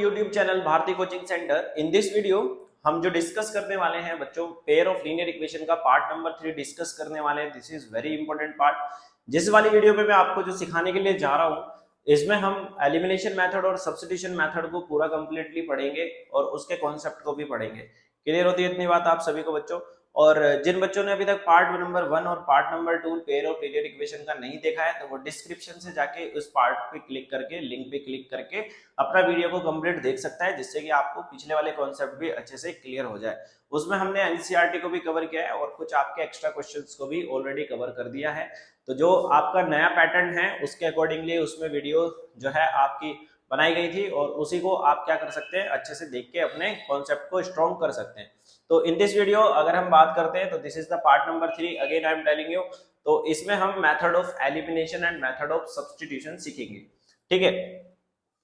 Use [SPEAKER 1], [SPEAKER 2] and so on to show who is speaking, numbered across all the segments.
[SPEAKER 1] YouTube channel Bharti coaching centre. In this video हम जो discuss करने वाले हैं बच्चों, पेयर ऑफ लीनियर इक्वेशन का पार्ट नंबर 3 डिस्कस करने वाले हैं। This is very important part. जिस वाली वीडियो में मैं आपको जो सिखाने के लिए जा रहा हूं, इसमें हम एलिमिनेशन मेथड और सब्स्टिट्यूशन मेथड को पूरा कंप्लीटली पढ़ेंगे और उसके कॉन्सेप्ट को भी पढ़ेंगे। क्लियर होती है इतनी बात आप सभी को बच्चों? और जिन बच्चों ने अभी तक पार्ट नंबर 1 और part number 2 pair of linear equation का नहीं देखा है, तो वो डिस्क्रिप्शन से जाके उस पार्ट पे क्लिक करके, लिंक पे क्लिक करके अपना वीडियो को कंप्लीट देख सकता है, जिससे कि आपको पिछले वाले कॉन्सेप्ट भी अच्छे से क्लियर हो जाए। उसमें हमने एनसीईआरटी को भी कवर किया है और कुछ आपके एक्स्ट्रा क्वेश्चंस को भी ऑलरेडी कवर कर दिया है। तो जो आपका नया पैटर्न है उसके अकॉर्डिंगली उसमें वीडियो जो है आपकी बनाई गई थी और उसी को आप क्या कर सकते हैं, अच्छे से देख के अपने कॉन्सेप्ट को स्ट्रॉन्ग कर सकते हैं। तो इन दिस वीडियो अगर हम बात करते हैं तो this is the part number 3, again I am telling you. तो इसमें हम method of elimination and method of substitution सीखेंगे। ठीक है,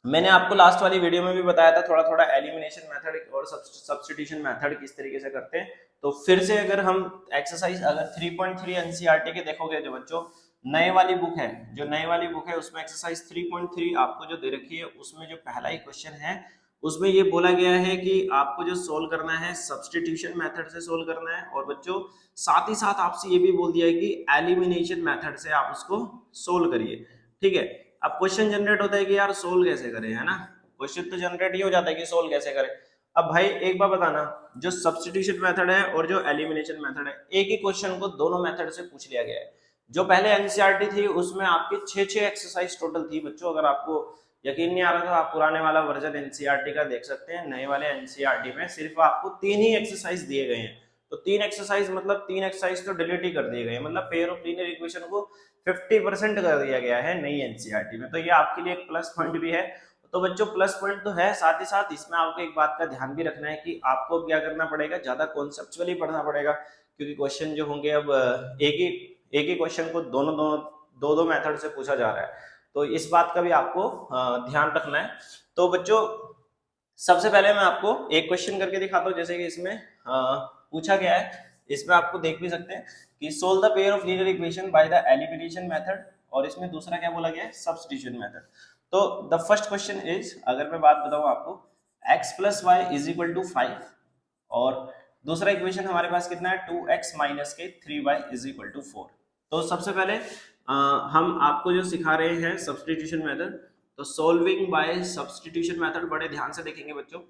[SPEAKER 1] मैंने आपको लास्ट वाली वीडियो में भी बताया था थोड़ा थोड़ा एलिमिनेशन मेथड और सब्स्टिट्यूशन मेथड किस तरीके से करते हैं। तो फिर से अगर हम एक्सरसाइज अगर 3.3 एनसीईआरटी के देखोगे जो बच्चों नए वाली बुक है, जो नए वाली बुक है उसमें एक्सरसाइज 3.3 आपको जो दे रखी है, उसमें जो पहला ही क्वेश्चन है उसमें ये बोला गया है कि आपको जो सोल्व करना है सब्स्टिट्यूशन मेथड से सोल्व करना है। और बच्चों साथ ही साथ आपसे ये भी बोल दिया है कि एलिमिनेशन मेथड से आप उसको सोल्व करिए। ठीक है, अब क्वेश्चन जनरेट होता है कि यार सोल्व कैसे करें, है ना? क्वेश्चन तो जनरेट ही हो जाता है कि सोल्व कैसे करें। अब भाई एक बार बताना, जो सब्स्टिट्यूशन मेथड है और जो एलिमिनेशन मेथड है, एक ही क्वेश्चन को दोनों मेथड से पूछ लिया गया है। जो पहले एनसीईआरटी थी उसमें आपकी 6 एक्सरसाइज टोटल थी बच्चों। अगर आपको यकीन नहीं आ रहा तो आप पुराने वाला वर्जन एनसीईआरटी का देख सकते हैं। नए वाले एनसीईआरटी में सिर्फ आपको 3 ही एक्सरसाइज दिए गए हैं। तो 3 एक्सरसाइज मतलब 3 एक्सरसाइज तो डिलीट ही कर दिए गए, मतलब पेयर ऑफ लीनियर इक्वेशन को 50% कर दिया गया है नई एनसीईआरटी में। तो ये आपके लिए एक प्लस पॉइंट भी है। तो बच्चों प्लस पॉइंट तो है, साथ ही साथ इसमें आपको एक बात का ध्यान भी रखना है कि आपको क्या करना पड़ेगा, ज्यादा कॉन्सेप्चुअली पढ़ना पड़ेगा, क्योंकि क्वेश्चन जो होंगे अब एक ही क्वेश्चन को दो मेथड से पूछा जा रहा है। तो इस बात का भी आपको ध्यान रखना है। तो बच्चों सबसे पहले मैं आपको एक क्वेश्चन करके दिखाता हूँ, जैसे कि इसमें पूछा गया है। इसमें आपको देख भी सकते हैं कि solve the pair of linear equation by the elimination method, और इसमें दूसरा क्या बोला गया है, सब्स्टिट्यूशन मेथड। तो द फर्स्ट क्वेश्चन इज, अगर मैं बात बताऊं आपको, x plus y is equal to 5 और दूसरा इक्वेशन हमारे पास कितना है, 2x माइनस के 3y इज इक्वल टू 4। तो सबसे पहले हम आपको जो सिखा रहे हैं सब्स्टिट्यूशन मेथड, तो सॉल्विंग बाय सब्स्टिट्यूशन मेथड बड़े ध्यान से देखेंगे बच्चों।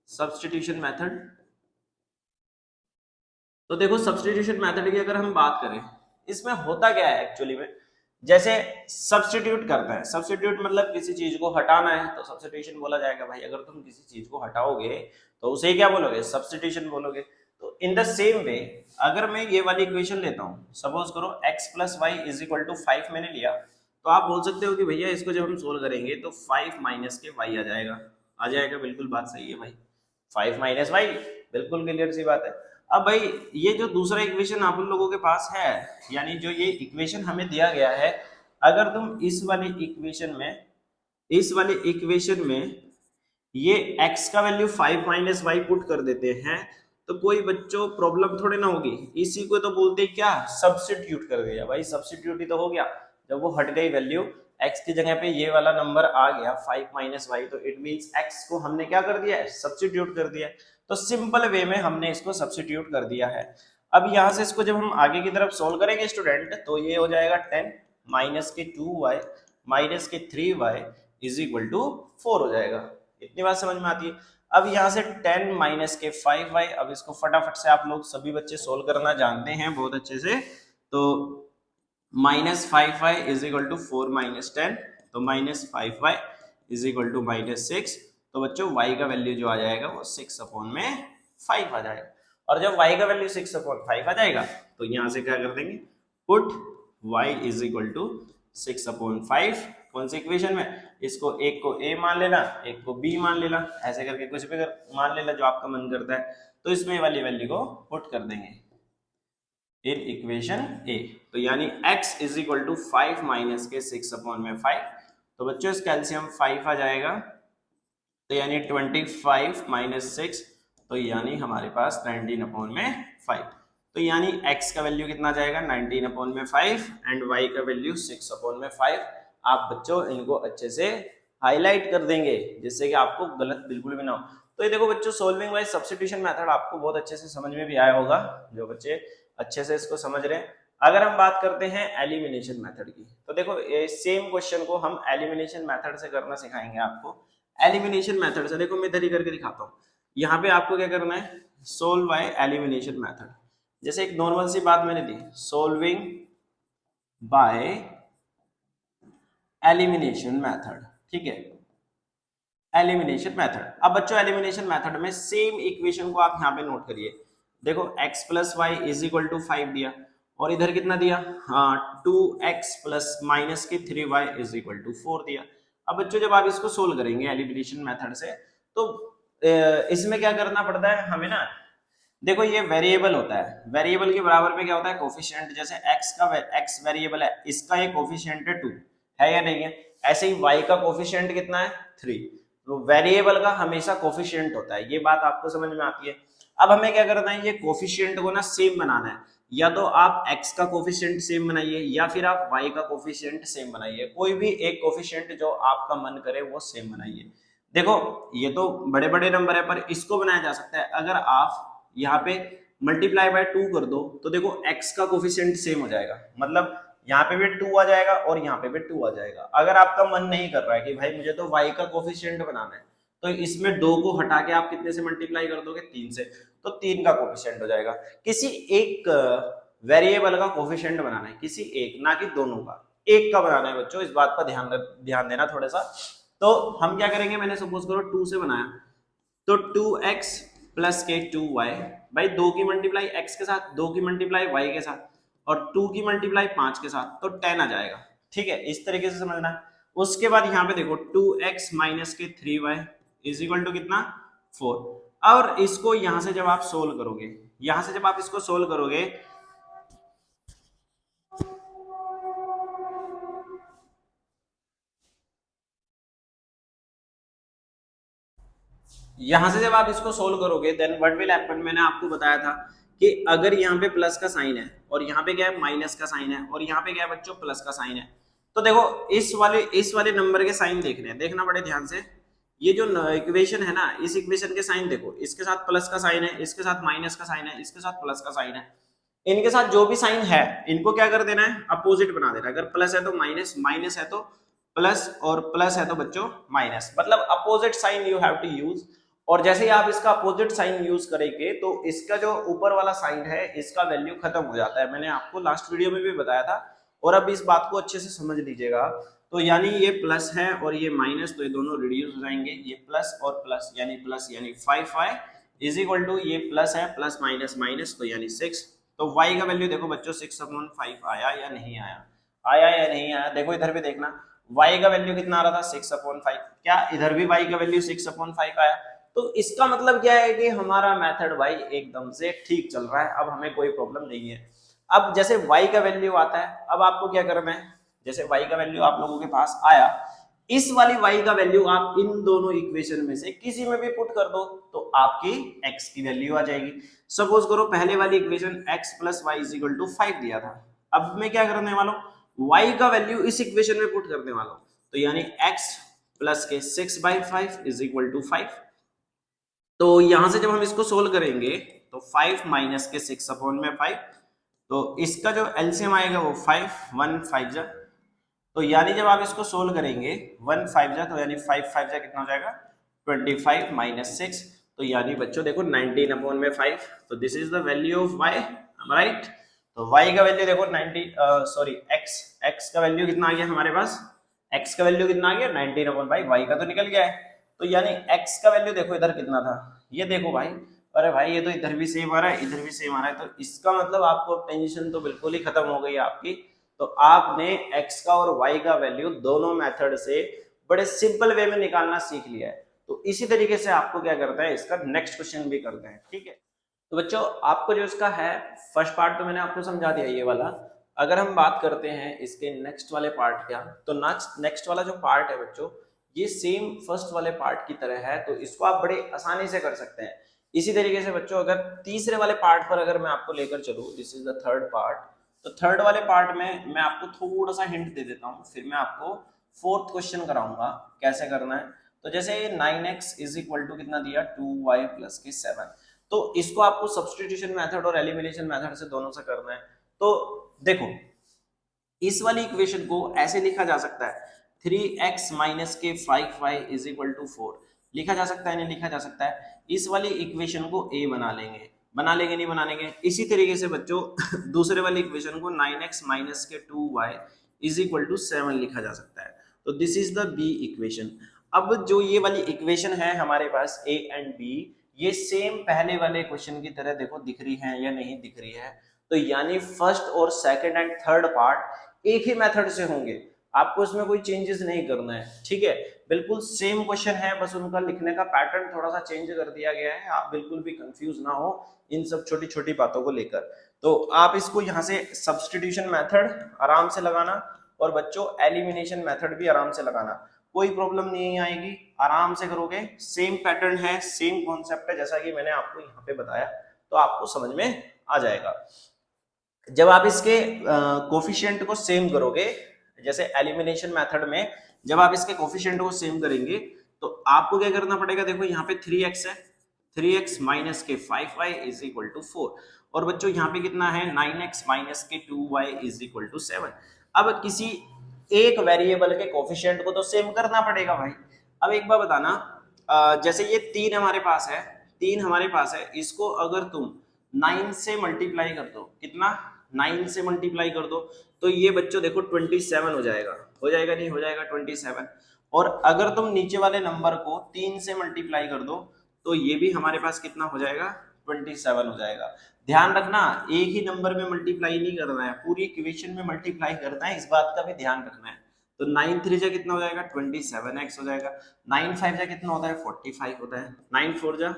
[SPEAKER 1] सब्स्टिट्यूशन मेथड, तो देखो सब्स्टिट्यूशन मेथड की अगर हम बात करें, इसमें होता क्या है एक्चुअली में, जैसे सब्स्टिट्यूट करता है, सब्स्टिट्यूट मतलब किसी चीज को हटाना है तो सब्स्टिट्यूशन बोला जाएगा। भाई अगर तुम किसी चीज को हटाओगे तो उसे क्या बोलोगे, सब्स्टिट्यूशन बोलोगे। तो इन द सेम वे अगर मैं ये वाली इक्वेशन लेता हूँ, सपोज करो x plus y is equal to 5 मैंने लिया, तो आप बोल सकते हो कि भैया इसको जब हम सोल्व करेंगे तो 5 माइनस के y आ जाएगा। बिल्कुल बात सही है भाई, 5 माइनस वाई, बिल्कुल क्लियर सी बात है। अब भाई ये जो दूसरा इक्वेशन आप लोगों के पास है, यानी जो ये इक्वेशन हमें दिया गया है, अगर तुम इस वाली इक्वेशन में ये x का वैल्यू 5 माइनस वाई पुट कर देते हैं, तो कोई बच्चों प्रॉब्लम थोड़ी ना होगी। इसी को तो बोलते हैं क्या, सब्स्टिट्यूट कर दिया। भाई सब्स्टिट्यूट ही तो हो गया, जब वो हट गई वैल्यू, x की जगह पे ये वाला नंबर आ गया 5 माइनस वाई, तो इट मींस x को हमने क्या कर दिया है, सब्स्टिट्यूट कर दिया। तो सिंपल वे में हमने इसको सब्स्टिट्यूट कर दिया है। अब यहाँ से इसको जब हम आगे की तरफ सोल्व करेंगे स्टूडेंट, तो ये हो जाएगा 10 माइनस के 2y माइनस के 3y इज इक्वल टू 4 हो जाएगा। इतनी बात समझ में आती है। अब यहाँ से 10 माइनस के 5y, अब इसको फटाफट से आप लोग सभी बच्चे सोल्व करना जानते हैं बहुत अच्छे से। तो minus 5y is equal to 4 minus 10, तो minus 5y is equal to minus 6। तो बच्चों y का वैल्यू जो आ जाएगा वो 6 अपॉन में 5 आ जाएगा। और जब y का वैल्यू 6 अपॉन 5 आ जाएगा तो यहाँ से क्या कर देंगे, put y is equal to 6 upon 5 कौन सी इक्वेशन में, इसको एक को a मान लेना, एक को b मान लेना, ऐसे करके कुछ भी मान लेना जो आपका मन करता है। तो इसमें वाली वैल्यू को पुट कर देंगे इन इक्वेशन a। तो यानी x is equal to 5 minus के 6 अपॉन में 5। तो बच्चों इसका एलसीएम 5 आ जाएगा, तो यानी 25 माइनस 6, तो यानी हमारे पास 19 अपॉन में 5। तो यानी x का वैल्यू कितना जाएगा, 19 अपॉन में 5 एंड y का वैल्यू 6 अपॉन में 5। आप बच्चों इनको अच्छे से हाईलाइट कर देंगे जिससे कि आपको गलत बिल्कुल भी ना हो। तो ये देखो बच्चों, सोल्विंग बाय सब्स्टिट्यूशन मेथड आपको बहुत अच्छे से समझ में भी आया होगा, जो बच्चे अच्छे से इसको समझ रहे हैं। अगर हम बात करते हैं एलिमिनेशन मेथड की, तो देखो ये सेम क्वेश्चन को हम एलिमिनेशन मेथड से करना सिखाएंगे आपको। एलिमिनेशन मेथड से देखो मैं इधर ही करके दिखाता हूँ। यहाँ पे आपको क्या करना है, सोल्व बाय एलिमिनेशन मेथड। जैसे एक नॉर्मल सी बात मैंने दी, सोल्विंग बाय एलिमिनेशन मेथड, ठीक है, एलिमिनेशन मेथड। अब बच्चों एलिमिनेशन मेथड में सेम इक्वेशन को आप यहाँ पे नोट करिए। देखो x plus y is equal to 5 दिया, और इधर कितना दिया, हाँ 2x प्लस माइनस के 3y इज इक्वल टू 4 दिया। अब बच्चों जब आप इसको सोल्व करेंगे एलिमिनेशन मेथड से, तो इसमें क्या करना पड़ता है हमें ना, देखो ये वेरिएबल होता है, वेरिएबल के बराबर में क्या होता है, कोफिशिएंट। जैसे x वेरिएबल है, इसका ये कोफिशिएंट है 2, है या नहीं है। ऐसे ही y का कोफिशिएंट कितना है 3। तो वेरिएबल का हमेशा कोफिशिएंट होता है, ये बात आपको समझ में आती है। अब हमें क्या करना है, ये कोफिशिएंट को ना सेम बनाना है। या तो आप x का कोफिशिएंट सेम बनाइए, या फिर आप y का कोफिशिएंट सेम बनाइए। कोई भी एक कोफिशिएंट जो आपका मन करे वो सेम बनाइए। देखो ये तो बड़े बड़े नंबर है, पर इसको बनाया जा सकता है। अगर आप यहाँ पे मल्टीप्लाई बाय 2 कर दो, तो देखो x का कोफिशिएंट सेम हो जाएगा, मतलब यहाँ पे भी 2 आ जाएगा और यहाँ पे भी 2 आ जाएगा। अगर आपका मन नहीं कर रहा है कि भाई मुझे तो y का कोफिशिएंट बनाना है, तो इसमें 2 को हटा के आप कितने से मल्टीप्लाई कर दोगे, 3 से, तो 3 का कोफिशिएंट हो जाएगा। किसी एक वेरिएबल का कोफिशिएंट बनाना है, किसी एक, ना कि दोनों का, एक का बनाना है बच्चों, इस बात पर ध्यान देना थोड़ा सा। तो हम क्या करेंगे, मैंने सपोज करो 2 से बनाया, तो 2x प्लस के 2y, भाई 2 की मल्टीप्लाई x के साथ, 2 की मल्टीप्लाई y के साथ, और 2 की मल्टीप्लाई 5 के साथ, तो 10 आ जाएगा। ठीक है, इस तरीके से समझना है। उसके बाद यहाँ पे देखो 2x माइनस के 3y इज इक्वल टू कितना, 4। और इसको यहां से जब आप सोल्व करोगे, यहां से जब आप इसको सोल्व करोगे, यहां से जब आप इसको सोल्व करोगे, देन व्हाट विल हैपन, मैंने आपको बताया था कि अगर यहाँ पे प्लस का साइन है और यहाँ पे क्या है माइनस का साइन है, और यहाँ पे क्या है बच्चों प्लस का साइन है, तो देखो इस वाले नंबर के साइन देखने हैं, देखना बड़े ध्यान से। ये जो इक्वेशन है ना, इस इक्वेशन के साइन देखो, इसके साथ प्लस का साइन है, इसके साथ माइनस का साइन है, इसके साथ प्लस का साइन है। इनके साथ जो भी साइन है, इनको क्या कर देना है, अपोजिट बना देना। अगर प्लस है तो माइनस, माइनस है तो प्लस, और प्लस है तो बच्चों माइनस, मतलब opposite sign you have to use. और जैसे ही आप इसका अपोजिट साइन यूज करेंगे, तो इसका जो ऊपर वाला साइन है, इसका वैल्यू खत्म हो जाता है। मैंने आपको लास्ट वीडियो में भी बताया था, और अब इस बात को अच्छे से समझ लीजिएगा। तो यानी ये प्लस है और ये माइनस, तो ये दोनों रिड्यूस हो जाएंगे। ये प्लस और प्लस यानी 5y इज इक्वल टू, ये प्लस है, प्लस माइनस माइनस, तो यानी 6। तो y का वैल्यू देखो बच्चों 6/5 आया या नहीं आया, आया या नहीं आया। देखो इधर भी देखना, y का वैल्यू कितना आ रहा था 6/5, क्या इधर भी y का वैल्यू 6/5 आया। तो इसका मतलब क्या है कि हमारा मेथड भाई एकदम से ठीक चल रहा है, अब हमें कोई प्रॉब्लम नहीं है। अब जैसे y का वैल्यू आता है, अब आपको क्या करना है, जैसे y का वैल्यू आप लोगों के पास आया, इस वाली y का वैल्यू आप इन दोनों इक्वेशन में से किसी में भी पुट कर दो, तो आपकी x की वैल्यू आ जाएगी। सपोज करो पहले वाली equation x plus y is equal to 5 दिया था, अब मैं क्या करने वाला हूं, y का वैल्यू इस इक्वेशन में पुट करने वाला हूं, तो यानी x प्लस के 6/5 इज इक्वल टू 5। तो यहां से जब हम इसको सोल्व करेंगे, तो 5 माइनस के 6/5, तो इसका जो एलसीएम आएगा वो 5, 1 5 जा, तो यानी जब आप इसको सोल्व करेंगे 1 5 जा, तो यानी 5 5 जा कितना हो जाएगा 25 माइनस 6, तो यानी बच्चों देखो 19/5, तो this is the value of y, right. तो y का वैल्यू देखो 90, x का वैल्यू कितना आ गया हमारे पास, x का वैल्यू कितना आ गया 19/5, y का तो निकल गया है। तो यानी x का वैल्यू देखो इधर कितना था, ये देखो भाई, अरे भाई ये तो इधर भी सेम आ रहा है, इधर भी सेम आ रहा है, तो इसका मतलब आपको टेंशन तो बिल्कुल ही खत्म हो गई है आपकी। तो आपने x का और y का वैल्यू दोनों मेथड से बड़े सिंपल वे में निकालना सीख लिया है। तो इसी तरीके से आपको क्या करता है, इसका नेक्स्ट क्वेश्चन भी करते हैं, ठीक है। तो बच्चों आपको जो इसका है फर्स्ट पार्ट तो मैंने आपको समझा दिया ये वाला। अगर हम बात करते हैं इसके नेक्स्ट वाले पार्ट का, तो नेक्स्ट वाला जो पार्ट है बच्चों, ये सेम फर्स्ट वाले पार्ट की तरह है, तो इसको आप बड़े आसानी से कर सकते हैं। इसी तरीके से बच्चों अगर तीसरे वाले पार्ट पर अगर मैं आपको लेकर चलूं, this is the third part, तो थर्ड वाले पार्ट में मैं आपको थोड़ा सा हिंट दे देता हूं, फिर मैं आपको फोर्थ क्वेश्चन कराऊंगा कैसे करना है। तो जैसे 9x इज इक्वल टू कितना दिया 2y प्लस के 7, तो इसको आपको सब्स्टिट्यूशन मेथड और एलिमिनेशन मेथड से दोनों से करना है। तो देखो इस वाली इक्वेशन को ऐसे लिखा जा सकता है 3x माइनस के 5y इज इक्वल टू 4, लिखा जा सकता है नहीं लिखा जा सकता है। इस वाली इक्वेशन को a बना लेंगे, बना लेंगे नहीं बना लेंगे। इसी तरीके से बच्चों दूसरे वाली इक्वेशन को 9x माइनस के 2y इज इक्वल टू 7 लिखा जा सकता है। तो this is the B equation. अब जो ये वाली इक्वेशन है हमारे पास a एंड b, ये सेम पहले वाले क्वेश्चन की तरह देखो दिख रही है या नहीं दिख रही है। तो यानी फर्स्ट और सेकंड एंड थर्ड पार्ट एक ही मेथड से होंगे, आपको इसमें कोई चेंजेस नहीं करना है, ठीक है। बिल्कुल सेम क्वेश्चन है, बस उनका लिखने का पैटर्न थोड़ा सा चेंज कर दिया गया है। आप बिल्कुल भी कंफ्यूज ना हो इन सब छोटी छोटी बातों को लेकर। तो आप इसको यहाँ से सब्स्टिट्यूशन मेथड आराम से लगाना और बच्चों एलिमिनेशन मेथड भी आराम से लगाना, कोई प्रॉब्लम नहीं आएगी, आराम से करोगे। सेम पैटर्न है, सेम कॉन्सेप्ट है, जैसा कि मैंने आपको यहाँ पे बताया, तो आपको समझ में आ जाएगा। जब आप इसके कोफिशिएंट को सेम करोगे, जैसे एलिमिनेशन मेथड में जब आप इसके कोफिशिएंट को सेम करेंगे तो आपको क्या करना पड़ेगा, देखो यहाँ पे 3x है, 3x माइनस के 5y इज इक्वल टू 4, और बच्चों यहाँ पे कितना है 9x माइनस के 2y इज इक्वल टू 7। अब किसी एक वेरिएबल के कोफिशिएंट को तो सेम करना पड़ेगा भाई। अब एक बार बताना, जैसे ये 3 हमारे पास है, 3 हमारे पास है, इसको अगर तुम 9 से मल्टीप्लाई कर दो, कितना 9 से मल्टीप्लाई कर दो, तो ये बच्चों देखो 27 हो जाएगा, हो जाएगा नहीं हो जाएगा 27। और अगर तुम नीचे वाले नंबर को 3 से मल्टीप्लाई कर दो तो ये भी हमारे पास कितना हो जाएगा 27 हो जाएगा। ध्यान रखना एक ही नंबर में मल्टीप्लाई नहीं करना है, पूरी इक्वेशन में मल्टीप्लाई करना है, इस बात का भी ध्यान रखना है। तो 9 3 जा कितना हो जाएगा 27x हो जाएगा, 9 5 जा कितना होता है 45 होता है, 9 4 जा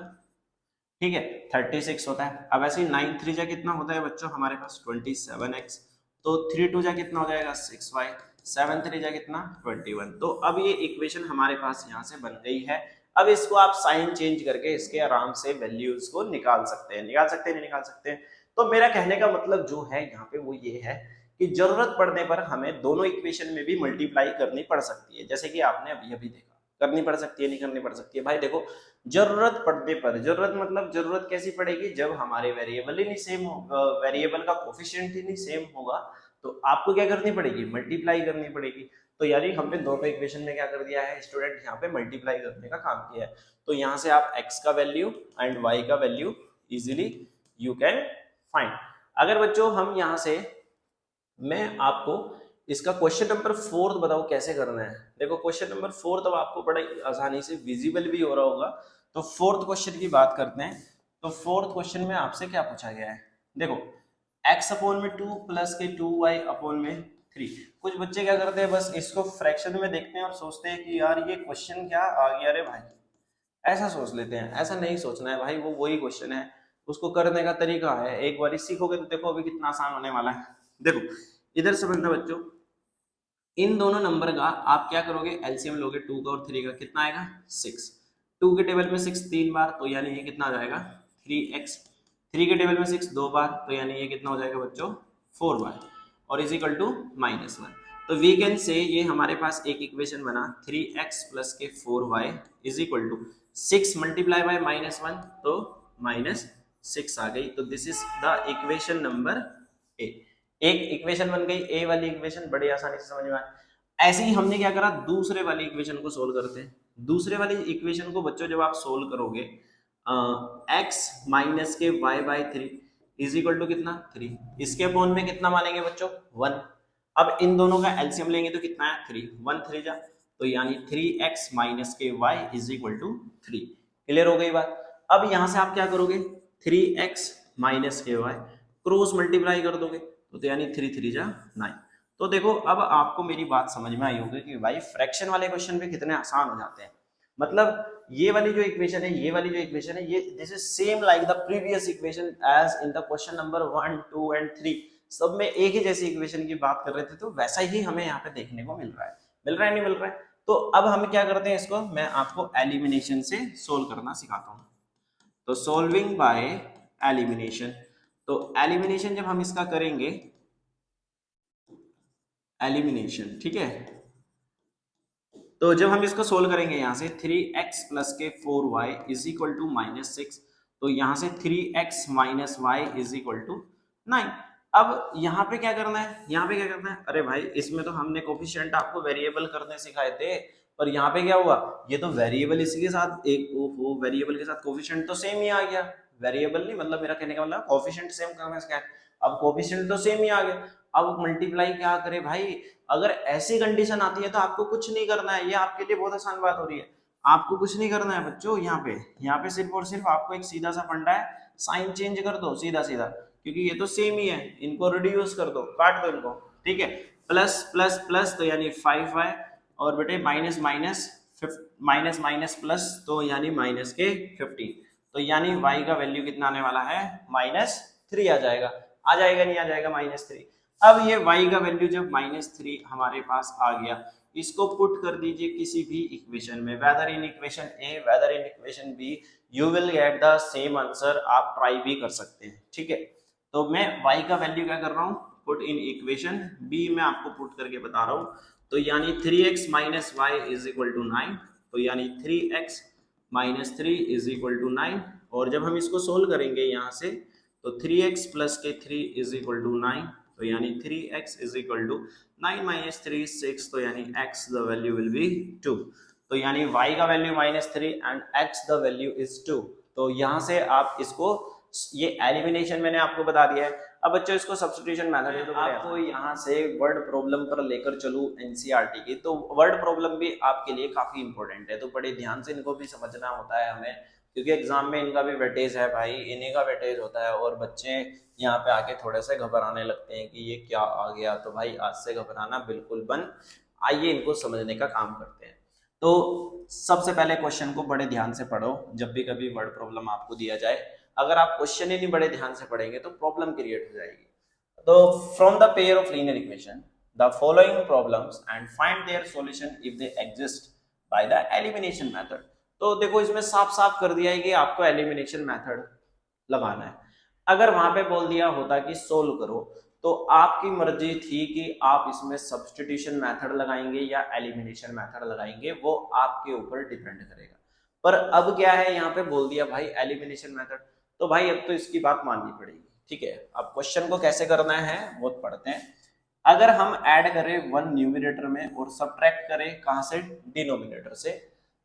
[SPEAKER 1] ठीक है 36 होता है। अब ऐसे ही 9 3 जा कितना होता है बच्चों हमारे पास 27x, तो 3 2 जा कितना हो जाएगा 6y, 7 3 जा कितना 21। तो अब ये इक्वेशन हमारे पास यहाँ से बन गई है। अब इसको आप साइन चेंज करके इसके आराम से वैल्यूज को निकाल सकते हैं, निकाल सकते हैं नहीं निकाल सकते हैं। तो मेरा कहने का मतलब जो है यहाँ पे वो ये है कि जरूरत पड़ने पर हमें दोनों इक्वेशन में भी मल्टीप्लाई करनी पड़ सकती है, जैसे कि आपने अभी अभी देखा, करनी पड़ सकती है नहीं करनी पड़ सकती है। भाई देखो जरूरत पड़ने पर, जरूरत मतलब जरूरत कैसी पड़ेगी, जब हमारे वेरिएबल ही नहीं सेम होगा, वेरिएबल का कोफिशिएंट ही नहीं सेम होगा, तो आपको क्या करनी पड़ेगी मल्टीप्लाई करनी पड़ेगी। तो यानी हमने दोनों इक्वेशन में क्या कर दिया है स्टूडेंट, यहाँ पे मल्टीप्लाई करने का काम किया है। तो यहाँ से आप x का वैल्यू एंड y का value easily you can find. अगर बच्चों हम यहाँ से, मैं आपको इसका क्वेश्चन नंबर 4 बताओ कैसे करना है। देखो क्वेश्चन नंबर 4 तो आपको बड़ा आसानी से विजिबल भी हो रहा होगा। तो फोर्थ क्वेश्चन की बात करते हैं। तो फोर्थ क्वेश्चन में आपसे क्या पूछा गया है, देखो x अपॉन में 2 प्लस के 2y अपॉन में 3। कुछ बच्चे क्या करते हैं बस इसको फ्रैक्शन में देखते हैं और सोचते हैं कि यार ये क्वेश्चन क्या आ गया रे भाई, ऐसा सोच लेते हैं। ऐसा नहीं सोचना है भाई, वो वही क्वेश्चन है, उसको करने का तरीका है, एक बार सीखोगे तो देखो अभी कितना आसान होने वाला है। देखो इधर समझना बच्चों, इन दोनों नंबर का आप क्या करोगे एलसीएम लोगे, 2 का और 3 का, कितना आएगा 6। 2 के टेबल में 6 3 बार, तो यानी ये कितना आ जाएगा 3x। 3 के टेबल में 6 2 बार, तो यानी ये कितना हो जाएगा बच्चों 4 बार, और इज इक्वल टू -1। तो वी कैन से ये हमारे पास एक इक्वेशन बना 3x प्लस के 4y is equal to 6 multiply by -1, तो -6 आ गई। तो this is the equation number a. एक इक्वेशन बन गई, ए वाली इक्वेशन बड़ी आसानी से समझ में आए। ऐसे ही हमने क्या करा दूसरे वाली इक्वेशन को सोल्व करते हैं। दूसरे वाली इक्वेशन को बच्चों जब आप सोल्व करोगे x माइनस के y by 3 is equal to कितना 3, इसके अपॉन में कितना मानेंगे बच्चों 1। अब इन दोनों का एलसीएम लेंगे तो कितना है 3, 1 3 जा, तो यानी 3x माइनस के y is equal to 3। Clear हो गई बात। अब यहां से आप क्या करोगे 3x माइनस के y क्रॉस मल्टीप्लाई कर दोगे, तो यानी 3 3 जा 9। तो देखो अब आपको मेरी बात समझ में आई होगी कि भाई फ्रैक्शन वाले क्वेश्चन भी कितने आसान हो जाते हैं। मतलब ये वाली जो इक्वेशन है, ये वाली जो इक्वेशन है, ये this is same like the previous equation as in the question number 1 2 and 3। सब में एक ही जैसी इक्वेशन की बात कर रहे थे, तो वैसा ही हमें यहाँ पे देखने को मिल रहा है, मिल रहा है नहीं मिल रहा है। तो अब हम क्या करते हैं, इसको मैं आपको एलिमिनेशन से सोल्व करना सिखाता हूँ। तो सोल्विंग बाय एलिमिनेशन, तो एलिमिनेशन जब हम इसका करेंगे, एलिमिनेशन ठीक है, तो जब हम इसको सोल्व करेंगे यहाँ से 3x प्लस के 4y इज इक्वल टू -6, तो यहाँ से 3x minus Y is equal to 9। अब यहाँ पे क्या करना है, यहाँ पे क्या करना है, अरे भाई इसमें तो हमने कोफिशिएंट आपको वेरिएबल करने सिखाए थे, पर यहाँ पे क्या हुआ, ये तो वेरिएबल इसी के साथ एक वेरिएबल के साथ कोफिशिएंट तो सेम ही आ गया, वेरिएबल नहीं मतलब मेरा कहने का मतलब कोफिशिएंट सेम करना है, अब कोफिशिएंट तो सेम ही आ गया। अब मल्टीप्लाई क्या करे भाई, अगर ऐसी कंडीशन आती है तो आपको कुछ नहीं करना है, ये आपके लिए बहुत आसान बात हो रही है, आपको कुछ नहीं करना है बच्चों, यहाँ पे सिर्फ और सिर्फ आपको एक सीधा सा फंडा है, साइन चेंज कर दो सीधा सीधा, क्योंकि ये तो सेम ही है, इनको रिड्यूस कर दो, काट दो इनको, ठीक है, प्लस प्लस प्लस तो यानी 5y, और बेटे minus minus minus minus plus तो यानी माइनस के 15, तो यानी y का वैल्यू कितना आने वाला है, -3 आ जाएगा, नहीं आ जाएगा -3। अब ये y का वैल्यू जब -3 हमारे पास आ गया, इसको पुट कर दीजिए किसी भी इक्वेशन में, whether in equation a whether in equation b, you will get the same answer, आप ट्राई भी कर सकते हैं, ठीक है। तो मैं y का वैल्यू क्या कर रहा हूँ, पुट इन इक्वेशन बी में आपको पुट करके बता रहा हूँ, तो यानी 3x minus Y is equal to 9, तो यानी 3x minus 3 is equal to 9, और जब हम इसको सोल्व करेंगे यहाँ से, तो 3x प्लस के 3 इज इक्वल टू 9, तो यानी 3x is equal to 9 minus 3 6, तो यानी x the value will be 2, तो यानी y का value -3 and x the value is 2। तो यहाँ से आप इसको, ये एलिमिनेशन मैंने आपको बता दिया है। अब बच्चों इसको सब्स्टिट्यूशन मेथड है, तो आपको यहाँ से वर्ड प्रॉब्लम पर लेकर चलूं एनसीईआरटी की, तो वर्ड प्रॉब्लम भी आपके लिए काफी इंपॉर्टेंट है, तो बड़े ध्यान से इनको भी समझना होता है हमें, क्योंकि एग्जाम में इनका भी वेटेज है भाई, इन्हीं का वेटेज होता है, और बच्चे यहाँ पे आके थोड़े से घबराने लगते हैं कि ये क्या आ गया, तो भाई आज से घबराना बिल्कुल बंद, आइए इनको समझने का काम करते हैं। तो सबसे पहले क्वेश्चन को बड़े ध्यान से पढ़ो, जब भी कभी वर्ड प्रॉब्लम आपको दिया जाए, अगर आप क्वेश्चन ही नहीं बड़े ध्यान से पढ़ेंगे तो प्रॉब्लम क्रिएट हो जाएगी। तो from the pair of linear equation the following problems and find their solution if they exist bye the elimination method. तो देखो इसमें साफ साफ कर दिया है कि आपको एलिमिनेशन मेथड लगाना है, अगर वहां पे बोल दिया होता कि सोल्व करो, तो आपकी मर्जी थी कि आप इसमें सब्स्टिट्यूशन मेथड लगाएंगे या एलिमिनेशन मेथड लगाएंगे, वो आपके ऊपर डिपेंड करेगा। पर अब क्या है, यहाँ पे बोल दिया भाई एलिमिनेशन मेथड, तो भाई अब तो इसकी बात माननी पड़ेगी, ठीक है। अब क्वेश्चन को कैसे करना है वो पढ़ते हैं। अगर हम ऐड करें 1 न्यूमिनेटर में और सब्ट्रैक्ट करें कहां से, डिनोमिनेटर से,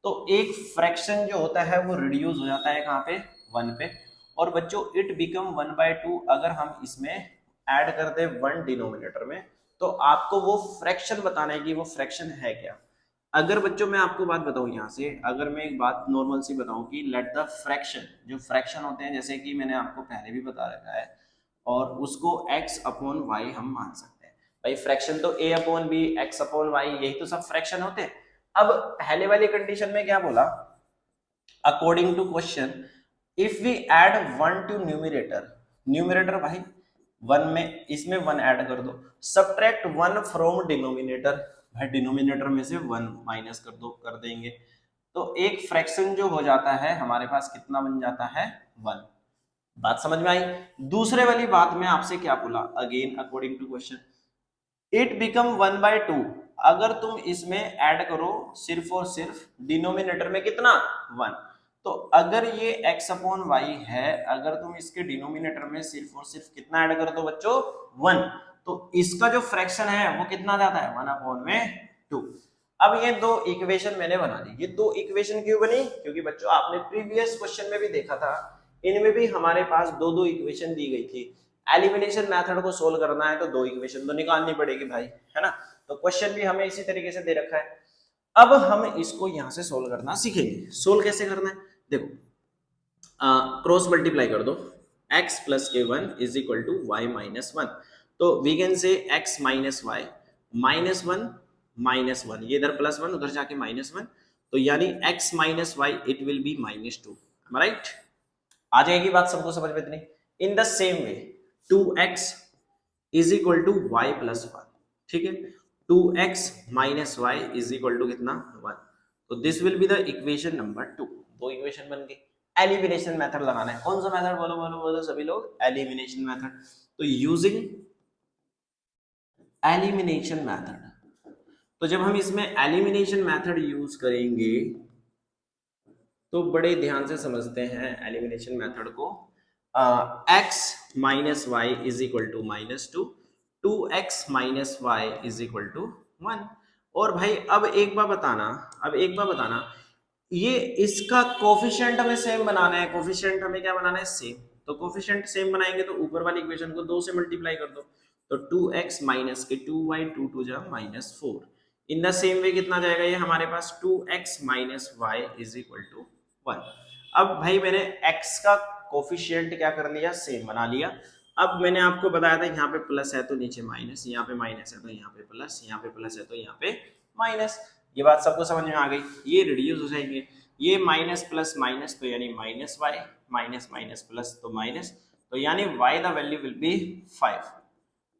[SPEAKER 1] तो एक फ्रैक्शन जो होता है वो रिड्यूस हो जाता है कहां पे, 1 पे, और बच्चों इट बिकम 1/2 अगर हम इसमें ऐड कर दे 1 डिनोमिनेटर में, तो आपको वो फ्रैक्शन बताना है कि वो फ्रैक्शन है क्या। अगर बच्चों मैं आपको बात बताऊं यहाँ से, अगर मैं एक बात नॉर्मल सी बताऊं कि लेट द फ्रैक्शन, जो फ्रैक्शन होते हैं जैसे कि मैंने आपको पहले भी बता रखा है, और उसको x अपॉन वाई हम मान सकते हैं, भाई फ्रैक्शन तो a upon b, x upon y, यही तो सब फ्रैक्शन होते हैं। अब पहले वाली कंडीशन में क्या बोला, according to question if we add 1 to numerator, numerator भाई 1 में, इसमें 1 ऐड कर दो, सब्ट्रैक्ट 1 फ्रॉम डिनोमिनेटर, भाई डिनोमिनेटर में से 1 माइनस कर दो, कर देंगे, तो एक फ्रैक्शन जो हो जाता है हमारे पास कितना बन जाता है, 1। बात समझ में आई। दूसरे वाली बात में आपसे क्या बोला, again according to question it become 1/2 अगर तुम इसमें ऐड करो सिर्फ और सिर्फ डिनोमिनेटर में कितना, 1, तो अगर ये x अपॉन वाई है, अगर तुम इसके डिनोमिनेटर में सिर्फ और सिर्फ कितना ऐड कर दो बच्चों, 1, तो इसका जो फ्रैक्शन है वो कितना जाता है, 1/2। अब ये दो इक्वेशन मैंने बना दी, ये दो इक्वेशन क्यों बनी, क्योंकि बच्चों आपने प्रीवियस क्वेश्चन में भी देखा था, इनमें भी हमारे पास दो इक्वेशन दी गई थी, एलिमिनेशन मेथड को सोल्व करना है तो दो इक्वेशन तो निकालनी पड़ेगी भाई, है ना। तो क्वेश्चन भी हमें इसी तरीके से दे रखा है। अब हम इसको यहां से सोल्व करना सीखेंगे। सोल्व कैसे करना है, देखो क्रॉस मल्टीप्लाई कर दो, x प्लस के 1 is equal to y minus 1, तो we can say x minus y -1 -1, ये इधर +1 उधर जाके -1, तो यानी x minus Y it will be -2, right. आ जाएगी बात सबको समझ में इतनी। In the same way 2x is equal to Y plus 1, ठीक है, 2x minus Y is equal to कितना, 1, तो this will be the equation number 2। दो इक्वेशन बन गई। एलिमिनेशन मेथड लगाना है, कौन सा मेथड, बोलो बोलो बोलो सभी लोग, एलिमिनेशन मेथड। तो यूजिंग एलिमिनेशन मेथड, तो जब हम इसमें एलिमिनेशन मेथड यूज करेंगे तो बड़े ध्यान से समझते हैं एलिमिनेशन मेथड को। x minus Y is equal to -2, 2x minus Y is equal to 1। और भाई अब एक बार बताना, ये इसका कोफिशिएंट हमें सेम बनाना है। कोफिशिएंट हमें क्या बनाना है? सेम। तो कोफिशिएंट सेम बनाएंगे तो ऊपर वाली इक्वेशन को 2 से मल्टीप्लाई कर दो, तो 2x माइनस के 2y, 2 2 जा -4। इन द सेम वे कितना जाएगा ये हमारे पास? 2x minus Y is equal to 1। अब भाई मैंने x का कोफिशिएंट क्या कर लिया? सेम बना लिया। अब मैंने आपको बताया था यहाँ पे प्लस है तो नीचे माइनस, यहाँ पे माइनस है तो यहाँ पे प्लस, यहाँ पे प्लस है तो यहाँ पे माइनस। ये बात सबको समझ में आ गई? ये रिड्यूस हो जाएंगे, ये माइनस प्लस माइनस तो यानी minus y, minus minus plus तो माइनस, तो यानी y the value will be 5।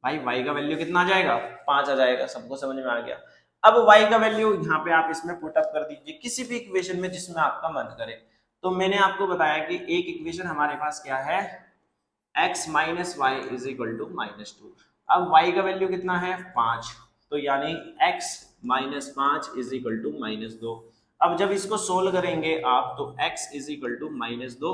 [SPEAKER 1] भाई y का वैल्यू कितना आ जाएगा? 5 आ जाएगा। सबको समझ में आ गया? अब y का वैल्यू यहाँ पे आप इसमें पुट अप कर दीजिए किसी भी इक्वेशन में जिसमें आपका मन करे। तो मैंने आपको बताया कि एक इक्वेशन हमारे पास क्या है? x minus Y is equal to -2। अब y का वैल्यू कितना है? 5, तो यानी x minus 5 is equal to -2। अब जब इसको सोल्व करेंगे आप तो x इज इक्वल टू -2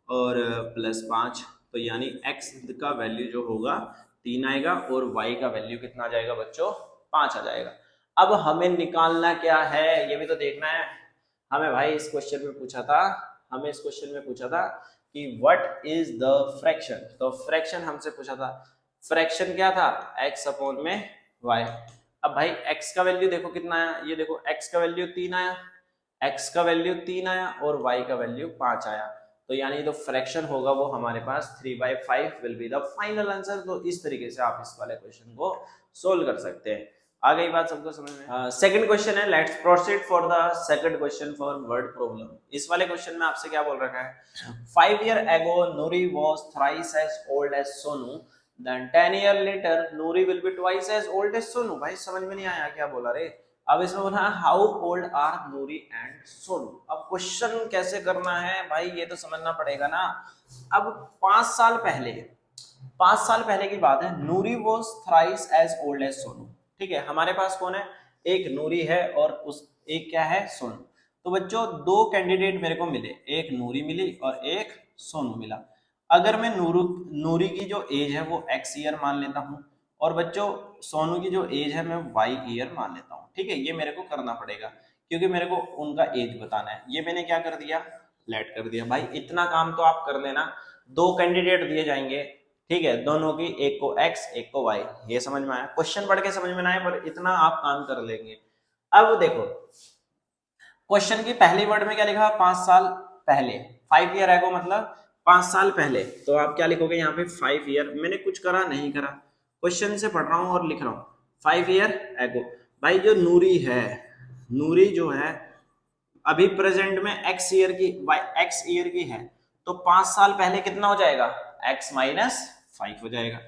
[SPEAKER 1] और +5, तो यानी x का वैल्यू जो होगा 3 आएगा और y का वैल्यू कितना आ जाएगा बच्चों? 5 आ जाएगा। अब हमें निकालना क्या है ये भी तो देखना है हमें। भाई इस क्वेश्चन में पूछा था कि व्हाट इज द फ्रैक्शन, तो फ्रैक्शन हमसे पूछा था। फ्रैक्शन क्या था? x अपॉन में y। अब भाई x का वैल्यू देखो कितना आया, ये देखो x का वैल्यू 3 आया, x का वैल्यू 3 आया और y का वैल्यू 5 आया, तो यानी जो फ्रैक्शन होगा वो हमारे पास 3/5 will be the final answer. तो इस तरीके से आप इस वाले क्वेश्चन को सोल्व कर सकते हैं। आ गई बात सबको समझ में? सेकंड क्वेश्चन है, let's proceed for the second question for word problem. इस वाले क्वेश्चन में आपसे क्या बोल रखा है? 5 years ago Nuri was thrice as old as Sonu, then 10 years later Nuri will be twice as old as Sonu। भाई समझ में नहीं आया क्या बोला रे? अब इसमें बोला how old are Noori and Sonu. अब क्वेश्चन कैसे करना है भाई ये तो समझना पड़ेगा ना। अब 5 साल पहले की बात है, Noori was thrice as old as Sonu. ठीक है, हमारे पास कौन है? एक नूरी है और उस एक क्या है? सोनू। तो बच्चों 2 कैंडिडेट मेरे को मिले, एक नूरी मिली और एक सोनू मिला। अगर मैं नूरी की जो एज है वो x ईयर मान लेता हूं और बच्चों सोनू की जो एज है मैं y ईयर मान लेता हूं। ठीक है, ये मेरे को करना पड़ेगा क्योंकि मेरे को उनका एज बताना है। ये मैंने क्या कर दिया? लेट कर दिया। भाई इतना काम तो आप कर लेना। 2 कैंडिडेट दिए जाएंगे, ठीक है, दोनों की, एक को x एक को y। ये समझ में आया? क्वेश्चन पढ़ के समझ में ना आए पर इतना आप काम कर लेंगे। अब देखो क्वेश्चन की पहली वर्ड में क्या लिखा? 5 साल पहले। 5 ईयर एगो मतलब 5 साल पहले। तो आप क्या लिखोगे यहाँ पे? 5 ईयर। मैंने कुछ करा नहीं करा, क्वेश्चन से पढ़ रहा हूँ और लिख रहा हूँ 5 ईयर एगो। भाई जो नूरी है, नूरी जो है अभी प्रेजेंट में x ईयर की है, तो 5 साल पहले कितना हो जाएगा? x माइनस 5 हो जाएगा।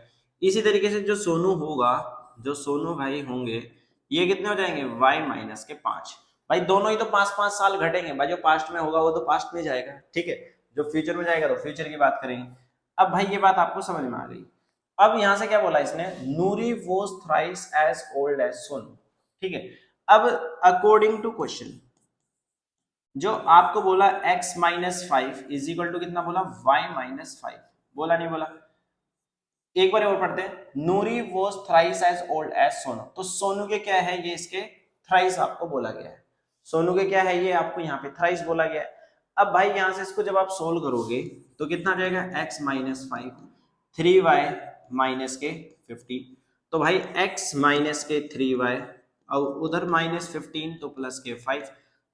[SPEAKER 1] इसी तरीके से जो सोनू होगा, जो सोनू भाई होंगे, ये कितने हो जाएंगे? y माइनस के 5। भाई दोनों ही तो 5-5 साल घटेंगे। भाई जो पास्ट में होगा वो तो पास्ट में जाएगा, ठीक है, जो फ्यूचर में जाएगा तो फ्यूचर की बात करेंगे। अब भाई ये बात आपको समझ में आ गई। अब यहां से क्या बोला इसने? Noori was thrice as old as Sonu. ठीक है, अब अकॉर्डिंग टू क्वेश्चन जो आपको बोला x minus 5 is equal to कितना बोला? y minus 5। बोला नहीं बोला? एक बार और पढ़ते हैं। Noori was thrice as old as Sonu. तो सोनू के क्या है? ये इसके थ्राइस आपको बोला गया है। सोनू के क्या है? ये आपको यहाँ पे थ्राइस बोला गया है। अब भाई यहां से इसको जब आप सोल्व करोगे तो कितना आ जाएगा? x माइनस 5, 3y माइनस के 15। तो भाई x माइनस के 3y और उधर माइनस 15 तो प्लस के 5।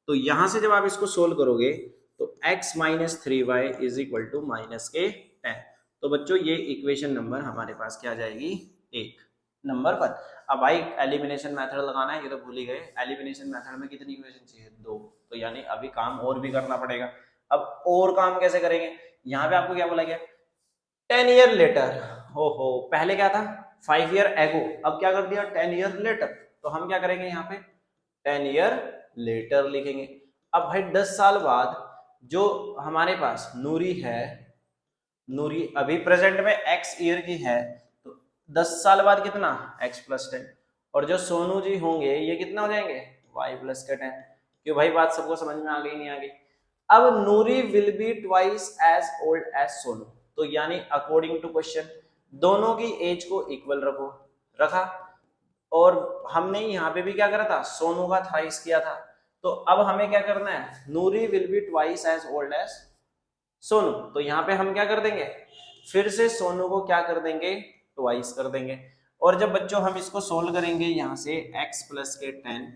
[SPEAKER 1] तो यहां से जब आप इसको सोल्व करोगे तो x minus 3y is equal to minus के 10। तो बच्चों ये इक्वेशन नंबर हमारे पास क्या आ जाएगी? 1 नंबर पर। अब भाई एलिमिनेशन मेथड लगाना है, ये तो भूल ही गए। एलिमिनेशन मेथड में कितनी इक्वेशन चाहिए? 2। तो यानी अभी काम और भी करना पड़ेगा। अब और काम कैसे करेंगे? यहाँ पे आपको क्या बोला गया? 10 ईयर लेटर। हो पहले क्या था? 5 ईयर एगो। अब क्या कर दिया? 10 ईयर लेटर। तो हम क्या करेंगे यहाँ पे? 10 ईयर लेटर लिखेंगे। अब भाई 10 साल बाद जो हमारे पास नूरी है, नूरी अभी प्रेजेंट में x ईयर की है, तो 10 साल बाद कितना? x plus 10। और जो सोनू जी होंगे ये कितना हो जाएंगे y प्लस के 10। क्यों भाई, बात सबको समझ में आ गई नहीं आ गई? अब Noori will be twice as old as Sonu, तो यानी अकॉर्डिंग टू क्वेश्चन दोनों की एज को इक्वल रखा, और हमने यहाँ पे भी क्या करा था, सोनू का थ्राइस किया था। तो अब हमें क्या करना है, Noori will be twice as old as Sonu, तो यहाँ पे हम क्या कर देंगे, फिर से सोनू को क्या कर देंगे, ट्वाइस कर देंगे। और जब बच्चों हम इसको सोल्व करेंगे यहाँ से x प्लस के 10,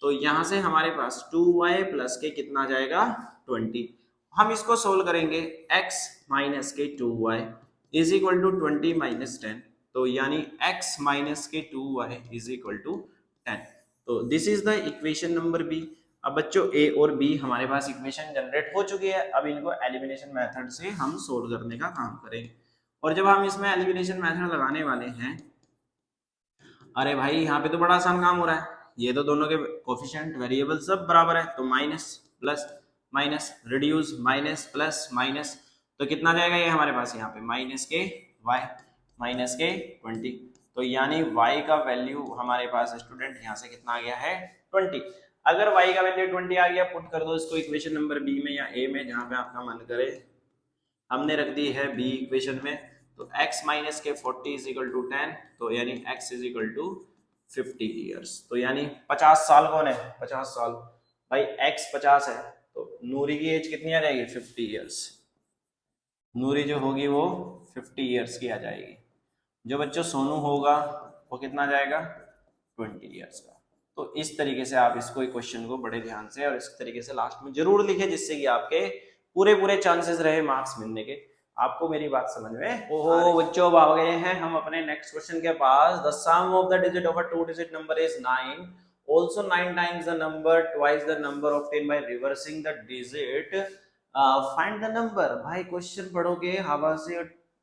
[SPEAKER 1] तो यहाँ से हमारे पास 2y प्लस के कितना आ जाएगा 20। हम इसको सोल्व करेंगे x माइनस के 2y is equal to 20 minus 10, तो यानी x माइनस के 2y इज इक्वल टू 10। तो this is the equation number B. अब बच्चों a और b हमारे पास इक्वेशन जनरेट हो चुकी है, अब इनको एलिमिनेशन मेथड से हम सोल्व करने का काम करेंगे। और जब हम इसमें एलिमिनेशन मेथड लगाने वाले हैं, अरे भाई यहाँ पे तो बड़ा आसान काम हो रहा है, ये तो दोनों के कोफिशिएंट वेरिएबल सब बराबर है, तो minus plus minus reduce minus plus minus, तो कितना जाएगा ये हमारे पास यहाँ पे माइनस के y माइनस के 20, तो यानी y का वैल्यू हमारे पास स्टूडेंट यहाँ से कितना आ गया है 20। अगर y का वैल्यू 20 आ गया, पुट कर दो इसको इक्वेशन नंबर बी में या ए में, जहाँ पे आपका मन करे। हमने रख दी है बी इक्वेशन में, तो x माइनस के 40 इज इक्वल टू 10, तो यानी x is equal to 50 years, तो यानी 50 साल कौन है, 50 साल भाई, x 50 है, तो नूरी की एज कितनी आ जाएगी 50 ईयर्स, नूरी जो होगी वो 50 ईयर्स की आ जाएगी। जो बच्चों सोनू होगा वो कितना जाएगा 20 ईयर्स का। तो इस तरीके से आप इसको क्वेश्चन को बड़े ध्यान से और इस तरीके से लास्ट में जरूर लिखे, जिससे कि आपके पूरे चांसेस रहे मार्क्स मिलने के। आपको मेरी बात समझ में? ओहो बच्चों, अब आ गए हैं हम अपने नेक्स्ट क्वेश्चन के पास। The sum of the digit of a 2 digit number is 9, also 9 times the number, twice the number obtained by reversing the digit, find the number. भाई क्वेश्चन पढ़ोगे हवा से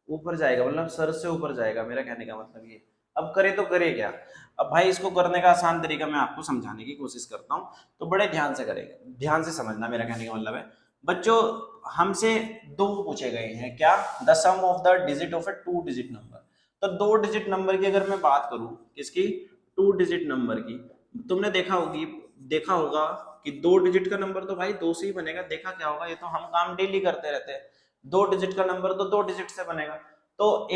[SPEAKER 1] ऊपर जाएगा, मतलब सर से ऊपर जाएगा, मेरा कहने का मतलब ये। अब करे तो करे क्या? अब भाई इसको करने का आसान तरीका मैं आपको समझाने की कोशिश करता हूँ, तो बड़े ध्यान से करेगा, ध्यान से समझना, मेरा कहने का मतलब है बच्चों हमसे दो पूछे गए हैं, क्या, the sum of the digit of a 2 digit number. तो 2 डिजिट नंबर की अगर मैं बात करूं, किसकी, 2 डिजिट नंबर की, तुमने देखा होगा कि 2 डिजिट का नंबर तो भाई 2 से ही बनेगा। देखा क्या होगा, ये तो हम काम डेली करते रहते हैं, 2 डिजिट का नंबर तो 2 डिजिट से बनेगा। तो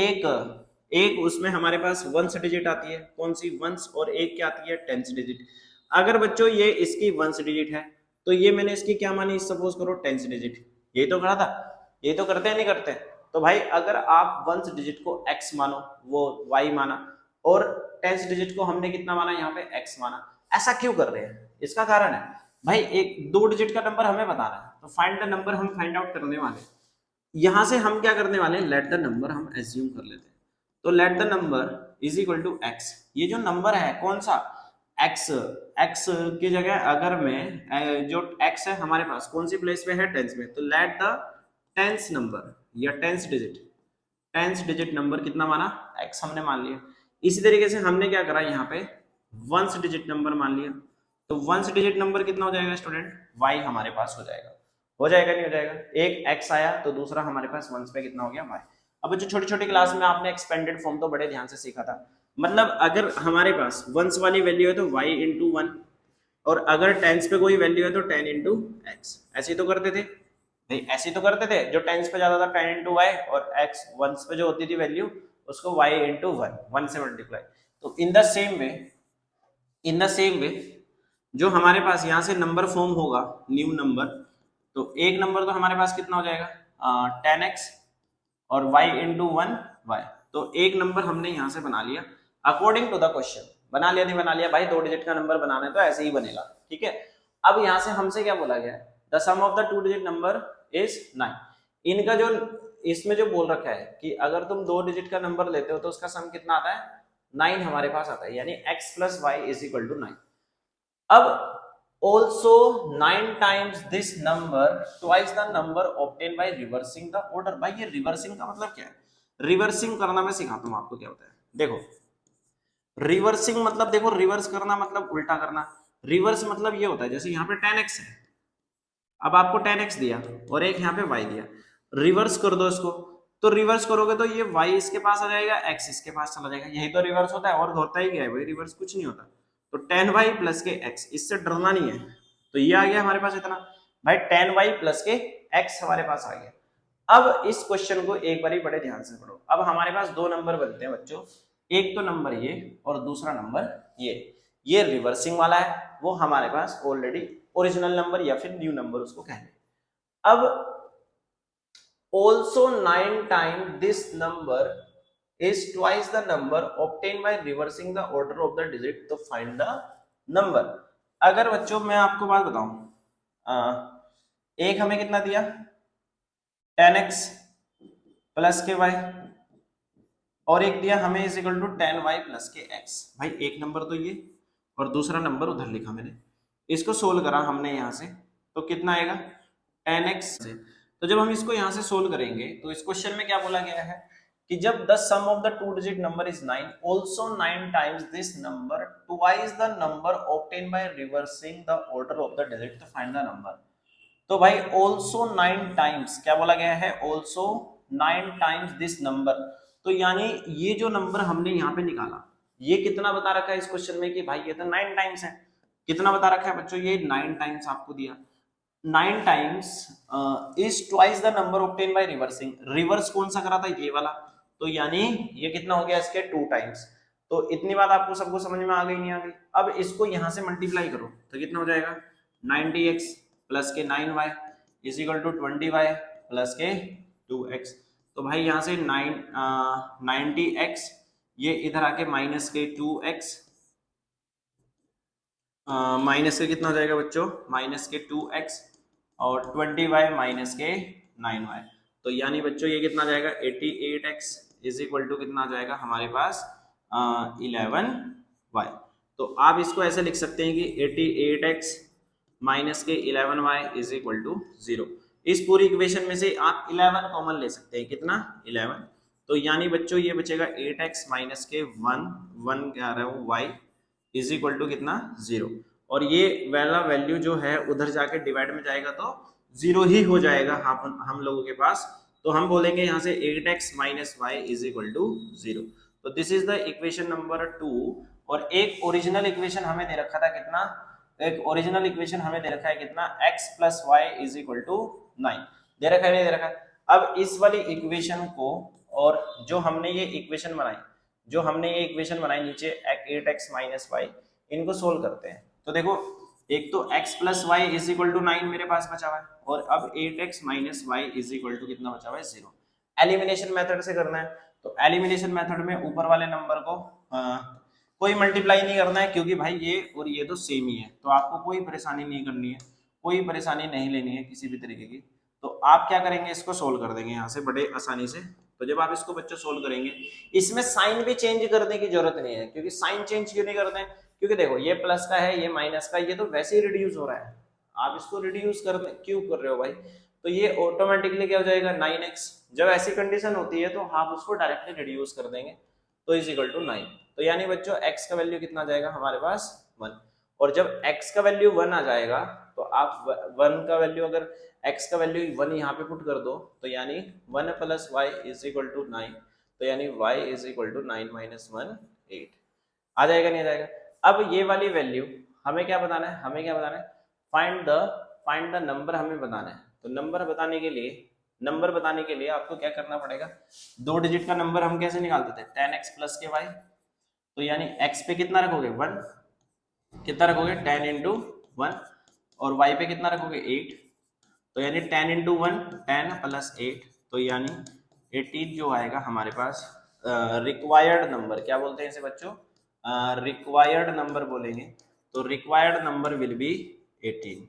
[SPEAKER 1] एक उसमें हमारे पास वंस डिजिट आती है, कौन सी, वंस, और एक क्या आती है, टेंस डिजिट। अगर बच्चों ये इसकी वंस डिजिट है, तो ये मैंने इसकी क्या मानी, सपोज करो टेंस डिजिट, ये तो करा था, ये तो करते हैं नहीं करते। तो भाई अगर आप वंस डिजिट को x मानो, वो y माना, और टेंस डिजिट को हमने कितना माना, यहाँ पे x माना। ऐसा क्यों कर रहे हैं, इसका कारण है भाई, एक 2 डिजिट का नंबर हमें बताना है, तो फाइंड द नंबर हम फाइंड आउट करने वाले। यहां से हम क्या करने वाले हैं, लेट द नंबर हम एज्यूम कर लेते हैं। तो let the number is equal to x, ये जो नंबर है कौन सा, x की जगह अगर मैं जो x है हमारे पास कौन सी प्लेस पे है, टेंस में, तो लेट द टेंस नंबर या टेंस डिजिट नंबर कितना माना, x हमने मान लिया। इसी तरीके से हमने क्या करा, यहाँ पे वंस डिजिट नंबर मान लिया, तो वंस डिजिट नंबर कितना हो जाएगा स्टूडेंट, y हमारे पास हो जाएगा नहीं हो जाएगा, एक x आया तो दूसरा हमारे पास वंस पे कितना हो गया y। अब जो छोटी क्लास में आपने एक्सपेंडेड फॉर्म तो बड़े ध्यान से सीखा था, मतलब अगर हमारे पास वंस वाली वैल्यू है तो y इंटू 1, और अगर टेंस पे कोई वैल्यू है तो 10 इंटू एक्स। ऐसे तो करते थे भाई, ऐसे तो करते थे, जो टेंस पे जाता था 10 इंटू वाई, और x वंस पे जो होती थी वैल्यू उसको y इंटू 1 से मल्टीप्लाई। तो इन द सेम वे जो हमारे पास यहाँ से नंबर फॉर्म होगा, न्यू नंबर, तो एक नंबर तो हमारे पास कितना हो जाएगा 10x, और y इंटू 1 y, तो एक नंबर हमने यहाँ से बना लिया अकॉर्डिंग टू द क्वेश्चन। बना लिया नहीं बना लिया भाई, 2 डिजिट का नंबर बनाना है तो ऐसे ही बनेगा, ठीक है। अब यहाँ से हमसे क्या बोला गया है, the sum of the 2 digit number is 9। इनका जो इसमें जो बोल रखा है कि अगर तुम 2 डिजिट का नंबर लेते हो तो उसका सम कितना आता है, 9 हमारे पास आता है, यानी x plus y is equal to 9। अब also 9 times this number twice the number obtained by reversing the order। भाई ये रिवर्सिंग का मतलब क्या है, रिवर्सिंग करना मैं सिखाता हूं आपको क्या होता है। देखो रिवर्सिंग मतलब, देखो रिवर्स करना मतलब उल्टा करना, रिवर्स मतलब ये होता है जैसे यहाँ पे 10x है, अब आपको 10x दिया और एक यहाँ पे y दिया, रिवर्स कर दो इसको, तो रिवर्स करोगे तो ये y इसके पास आ जाएगा, x इसके पास चला जाएगा, यही तो रिवर्स होता है, और होता ही क्या है भाई, रिवर्स कुछ नहीं होता। तो tan y प्लस के x, इससे डरना नहीं है। तो ये आ गया हमारे पास इतना, भाई tan y प्लस के x हमारे पास आ गया। अब इस क्वेश्चन को एक बार बड़े ध्यान से पढ़ो। अब हमारे पास दो नंबर बनते हैं बच्चों, एक तो नंबर ये और दूसरा नंबर ये रिवर्सिंग वाला है, वो हमारे पास ऑलरेडी ओरिजिनल नंबर या फिर न्यू नंबर उसको कहते हैं। अब also 9 times this number is twice the number obtained by reversing the order of the digit, तो find the number। अगर बच्चों मैं आपको बात बताऊं, एक हमें कितना दिया, tan x प्लस के y, और एक दिया हमें is equal to tan y plus के x। भाई एक नंबर तो ये और दूसरा नंबर उधर लिखा मैंने, इसको सोल्व करा हमने यहां से, तो कितना आएगा tan x से। तो जब हम इसको यहां से सोल्व करेंगे तो इस क्वेश्चन में क्या बोला गया है कि जब the sum of the two digit number is 9, also 9 times this number twice the number obtain by reversing the order of the digit, तो फाइंड द नंबर। तो भाई आल्सो 9 टाइम्स क्या बोला गया है, आल्सो 9 टाइम्स दिस नंबर, तो यानी ये जो नंबर हमने यहाँ पे निकाला ये कितना बता रखा है इस क्वेश्चन में कि भाई ये तो 9 टाइम्स है। कितना बता रखा है बच्चों, ये 9 टाइम्स आपको दिया। 9 times is twice the number obtain by reversing, reverse कौन सा करा था, ये वाला, तो यानी ये कितना हो गया इसके 2 टाइम्स। तो इतनी बात आपको सबको समझ में आ गई, नहीं आ गई? अब इसको यहां से मल्टीप्लाई करो तो कितना हो जाएगा, 90x प्लस के 9y is equal to 20y plus के 2x। तो भाई यहां से 90x, ये इधर आके माइनस के 2x, माइनस के कितना हो जाएगा बच्चों, माइनस के 2x, और 20y माइनस के 9y। तो यानी बच्चों ये कितना जाएगा, 88x इज इक्वल टू कितना आ जाएगा हमारे पास 11y। तो आप इसको ऐसे लिख सकते हैं कि 88x माइनस के 11y इज इक्वल टू 0। इस पूरी इक्वेशन में से आप 11 कॉमन ले सकते हैं, कितना 11। तो यानी बच्चों ये बचेगा 8x माइनस के 1 कह रहा हूँ y इज इक्वल टू कितना 0, और ये वाला वैल्यू जो है उधर जाके डिवाइड में जाएगा तो 0 ही हो जाएगा हम लोगों के पास। तो हम बोलेंगे यहाँ से 8x minus Y is equal to 0। तो this is the equation number 2। और एक ओरिजिनल इक्वेशन हमें दे रखा था कितना, एक ओरिजिनल इक्वेशन हमें दे रखा है कितना, x plus y is equal to 9 दे रखा है, नहीं दे रखा है? अब इस वाली इक्वेशन को, और जो हमने ये इक्वेशन बनाई, जो हमने ये इक्वेशन बनाई नीचे 8x माइनस वाई, इनको सोल्व करते हैं। तो देखो एक तो x plus y is equal to 9 मेरे पास बचा हुआ है, और अब 8x minus Y is equal to कितना बचा हुआ है, 0। एलिमिनेशन मेथड से करना है, तो एलिमिनेशन मेथड में ऊपर वाले नंबर को कोई मल्टीप्लाई नहीं करना है, क्योंकि भाई ये और ये तो सेम ही है, तो आपको कोई परेशानी नहीं करनी है, कोई परेशानी नहीं लेनी है किसी भी तरीके की। तो आप क्या करेंगे, इसको सोल्व कर देंगे यहाँ से बड़े आसानी से। तो जब आप इसको बच्चों सोल्व करेंगे, इसमें साइन भी चेंज करने की जरूरत नहीं है, क्योंकि साइन चेंज क्यों नहीं करते हैं, क्योंकि देखो ये प्लस का है, ये माइनस का, ये तो वैसे ही रिड्यूस हो रहा है, आप इसको रिड्यूस क्यों कर रहे हो भाई, तो ये ऑटोमेटिकली क्या हो जाएगा 9x। जब ऐसी कंडीशन होती है तो आप उसको डायरेक्टली रिड्यूस कर देंगे, तो इज इक्वल टू 9। तो यानी बच्चों x का वैल्यू कितना जाएगा हमारे पास 1, और जब x का वैल्यू 1 आ जाएगा तो आप 1 का वैल्यू, अगर x का वैल्यू 1 यहाँ पे पुट कर दो, तो यानी 1 plus y is equal to 9, तो यानी y is equal to 9 minus 1 8 आ जाएगा, नहीं आ जाएगा? अब ये वाली वैल्यू हमें क्या बताना है, हमें क्या बताना है, फाइंड द नंबर हमें बताना है। तो नंबर बताने के लिए आपको क्या करना पड़ेगा, 2 डिजिट का नंबर हम कैसे निकालते थे, tan x प्लस के y, तो यानी x पे कितना रखोगे 1, कितना रखोगे tan इंटू 1, और y पे कितना रखोगे 8, तो यानी tan इंटू 1 tan प्लस 8, तो यानी 18 जो आएगा हमारे पास रिक्वायर्ड नंबर। क्या बोलते हैं इसे बच्चों, रिक्वायर्ड नंबर बोलेंगे, तो रिक्वायर्ड नंबर विल बी 18।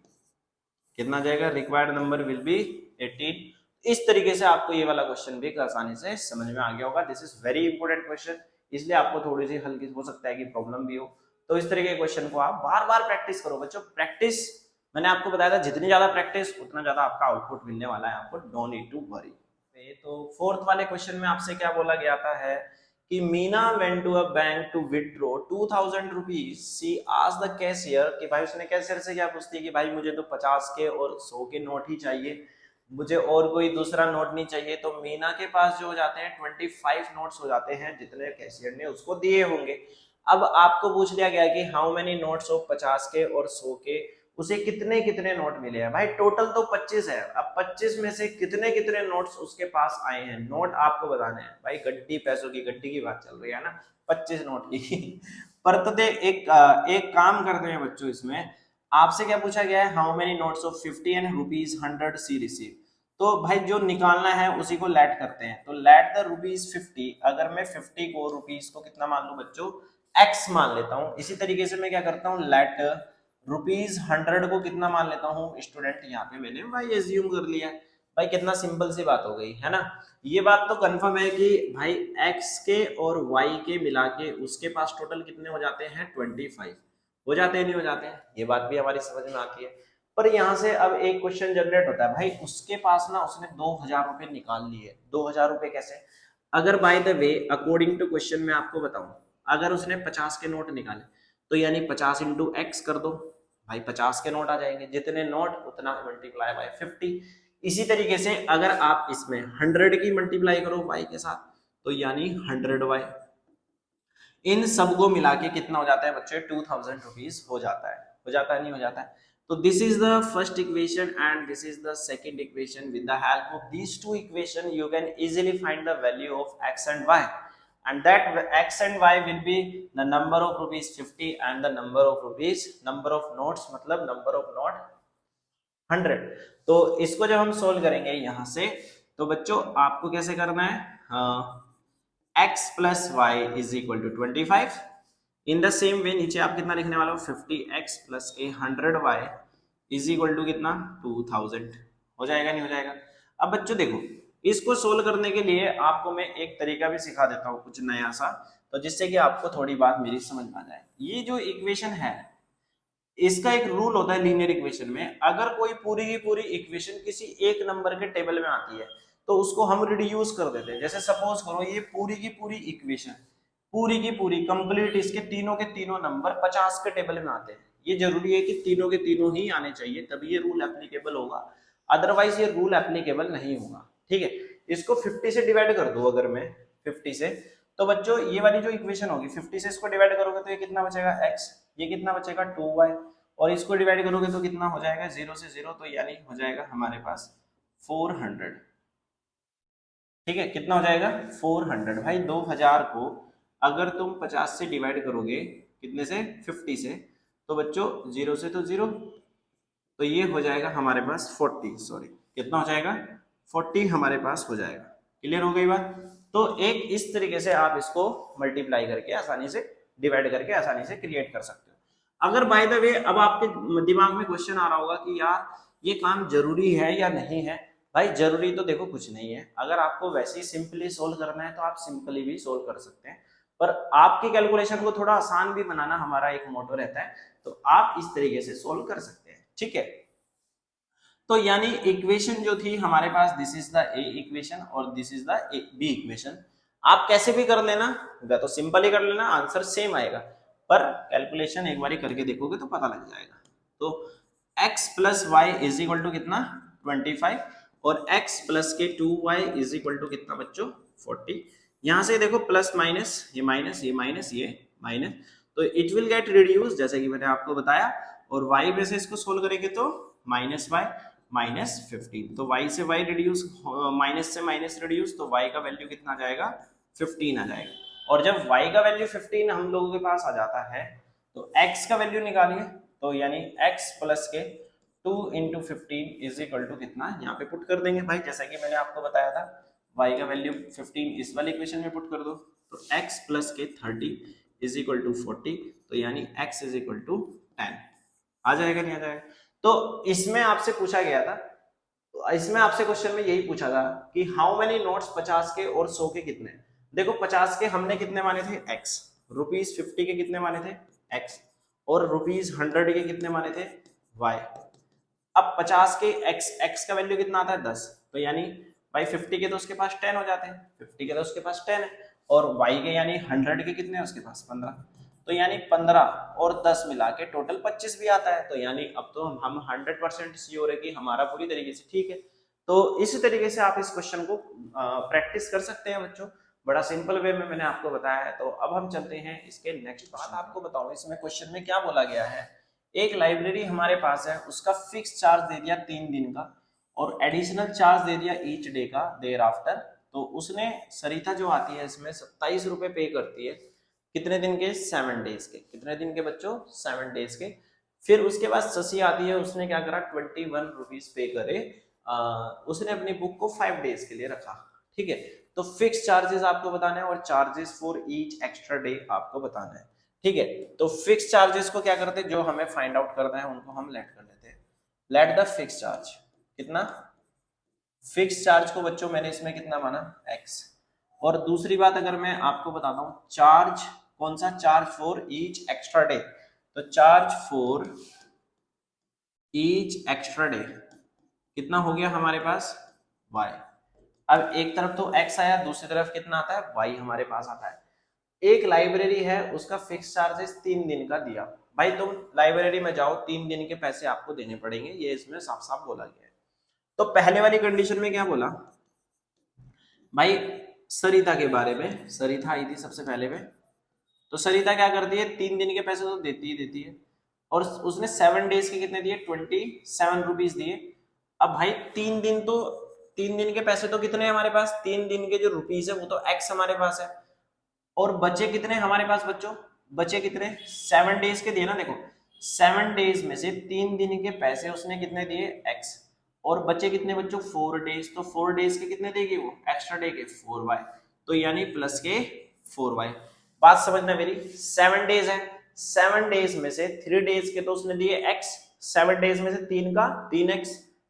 [SPEAKER 1] कितना जाएगा, रिक्वायर्ड नंबर विल बी 18। इस तरीके से आपको ये वाला क्वेश्चन भी आसानी से समझ में आ गया होगा। This is very important question, इसलिए आपको थोड़ी सी हल्की हो सकता है कि प्रॉब्लम भी हो, तो इस तरीके के क्वेश्चन को आप बार बार प्रैक्टिस करो बच्चों। प्रैक्टिस मैंने आपको बताया था, जितनी ज्यादा प्रैक्टिस उतना ज्यादा आपका आउटपुट मिलने वाला है आपको, डोंट नीड टू वरी। तो फोर्थ वाले क्वेश्चन में आपसे क्या बोला गया था है कि Meena went to a bank to withdraw 2000 rupees, she asked the cashier, कि भाई उसने कैशियर से क्या पूछती है कि भाई मुझे तो 50 के और 100 के नोट ही चाहिए, मुझे और कोई दूसरा नोट नहीं चाहिए, तो मीना के पास जो हो जाते हैं 25 नोट्स हो जाते हैं जितने कैशियर ने उसको दिए होंगे। अब आपको पूछ लिया गया कि हाउ मेनी नोट्स ऑफ 50 के और 100 के, उसे कितने कितने नोट मिले हैं। भाई टोटल तो 25 है, अब 25 में से कितने कितने नोट्स उसके पास आए हैं, नोट आपको बताने हैं। भाई गड्डी पैसों की गड्डी की बात चल रही है ना, 25 नोट की। पर तो एक काम करते हैं बच्चों, इसमें आपसे क्या पूछा गया है, how many notes of 50 and rupees 100 she receive. तो भाई जो निकालना है उसी को लेट करते हैं, तो लेट द ₹50, अगर मैं 50 को रुपीज को कितना मान लूं बच्चों, x मान लेता हूं। इसी तरीके से मैं क्या करता हूं, लेट ₹100 को कितना मान लेता हूं स्टूडेंट, यहाँ पे मैंने भाई एज्यूम कर लिया। भाई कितना सिंपल सी बात हो गई है ना। ये बात तो कंफर्म है कि भाई x के और y के मिला के उसके पास टोटल कितने हो जाते हैं, 25 हो जाते हैं, नहीं हो जाते हैं, ये बात भी हमारी समझ में आती है। पर यहाँ से अब एक क्वेश्चन जनरेट होता है, भाई उसके पास ना उसने 2000 रुपए निकाल लिए। 2000 रुपए कैसे, अगर by the way according to question में आपको बताऊं, अगर उसने 50 के नोट निकाले तो यानी 50 इंटू एक्स कर दो, भाई 50 के नोट आ जाएंगे, जितने नोट उतना मल्टीप्लाई बाय 50। इसी तरीके से अगर आप इसमें 100 की मल्टीप्लाई करो y के साथ, तो यानी 100y, इन सबको मिला के कितना हो जाता है बच्चे, 2000 रुपीज हो जाता है। हो जाता है, नहीं हो जाता है। तो this is the first equation and this is the second equation. With the help of these two equation you can easily find the value of x and y, and that x and y will be the number of ₹50 and the number of notes, मतलब number of note 100। तो इसको जब हम solve करेंगे यहां से, तो बच्चों आपको कैसे करना है, x plus y is equal to 25। In the same way नीचे आप कितना लिखने वाले हो, 50x plus a 100y is equal to कितना, 2000। हो जाएगा, नहीं हो जाएगा। अब बच्चों देखो, इसको सोल्व करने के लिए आपको मैं एक तरीका भी सिखा देता हूँ कुछ नया सा, तो जिससे कि आपको थोड़ी बात मेरी समझ में आ जाए। ये जो इक्वेशन है, इसका एक रूल होता है लीनियर इक्वेशन में, अगर कोई पूरी की पूरी इक्वेशन किसी एक नंबर के टेबल में आती है तो उसको हम रिड्यूस कर देते हैं। जैसे सपोज करो ये पूरी की पूरी इक्वेशन, पूरी की पूरी कंप्लीट, इसके तीनों के तीनों नंबर 50 के टेबल में आते हैं। ये जरूरी है कि तीनों के तीनों ही आने चाहिए, तभी ये रूल एप्लीकेबल होगा, अदरवाइज ये रूल एप्लीकेबल नहीं होगा। ठीक है, इसको 50 से डिवाइड कर दो, अगर मैं 50 से, तो बच्चों ये वाली जो इक्वेशन होगी 50 से इसको डिवाइड करोगे तो ये कितना बचेगा x, ये कितना बचेगा 2y, और इसको डिवाइड करोगे तो कितना हो जाएगा 0 से 0, तो यानी हो जाएगा हमारे पास 400। ठीक है, कितना हो जाएगा 400। भाई 2000 को अगर तुम 50 से डिवाइड करोगे, कितने से, 50 से, तो बच्चों 0 से तो 0, तो ये हो जाएगा हमारे पास 40, सॉरी कितना हो जाएगा 40 हमारे पास हो जाएगा। क्लियर हो गई बात। तो एक इस तरीके से आप इसको मल्टीप्लाई करके आसानी से, डिवाइड करके आसानी से क्रिएट कर सकते हो। अगर बाय द वे अब आपके दिमाग में क्वेश्चन आ रहा होगा कि यार ये काम जरूरी है या नहीं है, भाई जरूरी तो देखो कुछ नहीं है। अगर आपको वैसे ही सिंपली सोल्व करना है तो आप सिंपली भी सोल्व कर सकते हैं, पर आपकी कैलकुलेशन को थोड़ा आसान भी बनाना हमारा एक मोटो रहता है, तो आप इस तरीके से सोल्व कर सकते हैं। ठीक है, तो यानी इक्वेशन जो थी हमारे पास, this is the A equation और this is the B equation. आप कैसे भी कर लेना, या तो सिंपल ही कर लेना, आंसर सेम आएगा, पर कैलकुलेशन एक बार करके देखोगे तो पता लग जाएगा। तो x plus y is equal to कितना 25, और x प्लस के 2y इज इक्वल टू कितना बच्चों 40। यहां से देखो प्लस माइनस, ये माइनस, ये माइनस, ये माइनस, तो इट विल गेट रिड्यूस जैसे कि मैंने आपको बताया, और y में से इसको सोल्व करेंगे तो माइनस वाई माइनस 15, तो y से y रिड्यूस, माइनस से माइनस रिड्यूस, तो y का वैल्यू कितना आ जाएगा 15 आ जाएगा। और जब y का वैल्यू 15 हम लोगों के पास आ जाता है, तो x का वैल्यू निकालिए, तो यानी x प्लस के 2 इंटू 15 इज इक्वल टू कितना, यहाँ पे पुट कर देंगे भाई, जैसा कि मैंने आपको बताया था y का वैल्यू 15 इस वाली इक्वेशन में पुट कर दो, तो x प्लस के 30 इज इक्वल टू 40, तो यानी x इज इक्वल टू 10 आ जाएगा, नहीं आ जाएगा। तो इसमें आपसे पूछा गया था, तो इसमें आपसे क्वेश्चन में यही पूछा था कि हाउ मेनी नोट्स 50 के और 100 के कितने। देखो 50 के हमने कितने माने थे x, ₹50 के कितने माने थे x, और ₹100 के कितने माने थे y। अब 50 के x का वैल्यू कितना आता है 10, तो यानी भाई 50 के तो उसके पास 10 हो जाते हैं, 50 के तो उसके पास 10 है, और y के यानी 100 के कितने हैं उसके पास 15, तो यानी 15 और 10 मिला के टोटल 25 भी आता है। तो यानी अब तो हम 100% श्योर है कि हमारा पूरी तरीके से ठीक है। तो इसी तरीके से आप इस क्वेश्चन को प्रैक्टिस कर सकते हैं बच्चों, बड़ा सिंपल वे में मैंने आपको बताया है। तो अब हम चलते हैं इसके नेक्स्ट बात आपको बताऊं, इसमें क्वेश्चन में क्या बोला गया है। एक लाइब्रेरी हमारे पास है, उसका फिक्स चार्ज दे दिया 3 दिन का और एडिशनल चार्ज दे दिया ईच डे का देयर आफ्टर। तो उसने सरिता जो आती है इसमें 27 रुपए पे करती है, कितने दिन के, 7 डेज के। कितने दिन के बच्चों, 7 डेज के। फिर उसके बाद शशि आती है, उसने क्या करा, 21 रुपीज पे करे, उसने अपनी बुक को 5 डेज के लिए रखा, ठीक है। तो फिक्स चार्जेस आपको बताना है और charges for each extra day आपको बताना है, ठीक है। तो फिक्स चार्जेस को क्या करते हैं, जो हमें फाइंड आउट करना है उनको हम लेट कर लेते हैं। लेट द फिक्स चार्ज, कितना, फिक्स चार्ज को बच्चों मैंने इसमें कितना माना, x। और दूसरी बात अगर मैं आपको बताता हूं, चार्ज कौन सा, charge for each extra day. तो charge for each extra day कितना हो गया हमारे पास, y। अब एक तरफ तो x आया, दूसरी तरफ कितना आता है, y हमारे पास आता है। एक लाइब्रेरी है, उसका फिक्स चार्जेस 3 दिन का दिया, भाई तुम लाइब्रेरी में जाओ, 3 दिन के पैसे आपको देने पड़ेंगे, ये इसमें साफ साफ बोला गया है। तो पहले वाली कंडीशन में क्या बोला भाई, सरिता के बारे में, सरिता आई थी सबसे पहले में। तो सरिता क्या करती है, 3 दिन के पैसे तो देती है और उसने 7 डेज के कितने दिए, 27 रुपीज दिए। अब भाई 3 दिन तो, 3 दिन के पैसे तो कितने हमारे पास, 3 दिन के जो रुपीज है वो तो एक्स हमारे पास है, और बचे कितने हमारे पास बच्चों, बचे कितने, 7 डेज के दिए ना। देखो 7 डेज में से 3 दिन के पैसे उसने कितने दिए, एक्स, और बचे कितने बच्चों, 4 डेज। तो 4 डेज के कितने देगी वो, एक्स्ट्रा डे के 4y, तो यानी प्लस के 4y। बात समझना मेरी, 7 डेज है, 7 डेज में से 3 डेज के तो उसने दिए x, 7 डेज में से 3 का 3x,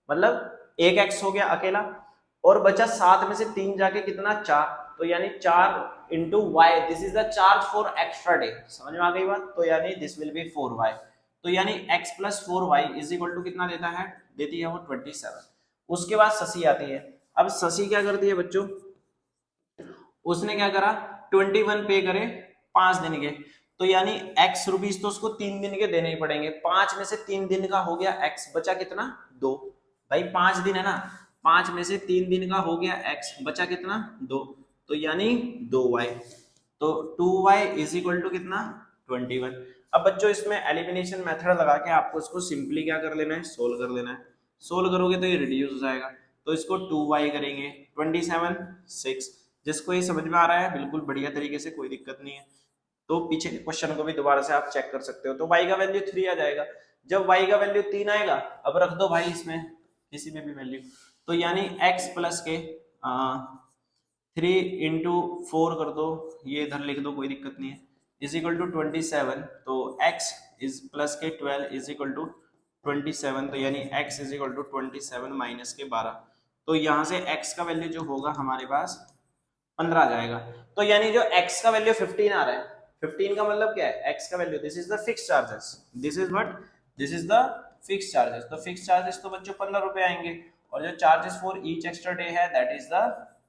[SPEAKER 1] मतलब 1x हो गया अकेला, और बचा 7 में से 3 जाके कितना, 4, तो यानी 4 into y, this is the charge for extra day. समझ में आ गई बात, तो यानी दिस विल बी 4y। तो यानी x प्लस 4y इज इक्वल टू कितना देता है, देती है वो 27। उसके बाद शशि आती है। अब शशि क्या करती है बच्चों, उसने क्या करा, 21 पे करे 5 दिन के, तो यानी x रुपीज तो उसको 3 दिन के देने ही पड़ेंगे। 5 में से 3 दिन का हो गया x, बचा कितना, 2। भाई 5 दिन है ना, 5 में से 3 दिन का हो गया x, बचा कितना, 2, तो यानी 2y। तो 2y इज इक्वल टू कितना, 21। अब बच्चों इसमें एलिमिनेशन मेथड लगा के आपको इसको सिंपली क्या कर लेना है, सोल्व कर लेना है। सोल्व करोगे तो ये रिड्यूस हो जाएगा, तो इसको 2y करेंगे, 27 6। जिसको ये समझ में आ रहा है बिल्कुल बढ़िया तरीके से, कोई दिक्कत नहीं है, तो पीछे के क्वेश्चन को भी दोबारा से आप चेक कर सकते हो। तो y का वैल्यू 3 आ जाएगा। जब y का वैल्यू 3 आएगा, अब रख दो भाई इसमें किसी में भी वैल्यू, तो यानी x प्लस के 3 इंटू 4 कर दो, ये इधर लिख दो, कोई दिक्कत नहीं है, इज इक्वल टू 27। तो x इज प्लस के 12 इज इक्वल टू 27, तो यानी x is equal to 27 minus के 12। तो यहाँ से x का वैल्यू जो होगा हमारे पास 15 आ जाएगा। तो यानी जो x का वैल्यू 15 आ रहा है, 15 का मतलब क्या है, x का value, this is the fix charges, this is what, this is the fix charges. तो फिक्स चार्जेस तो बच्चों 15 रुपए आएंगे, और जो charges for each extra day है दैट इज द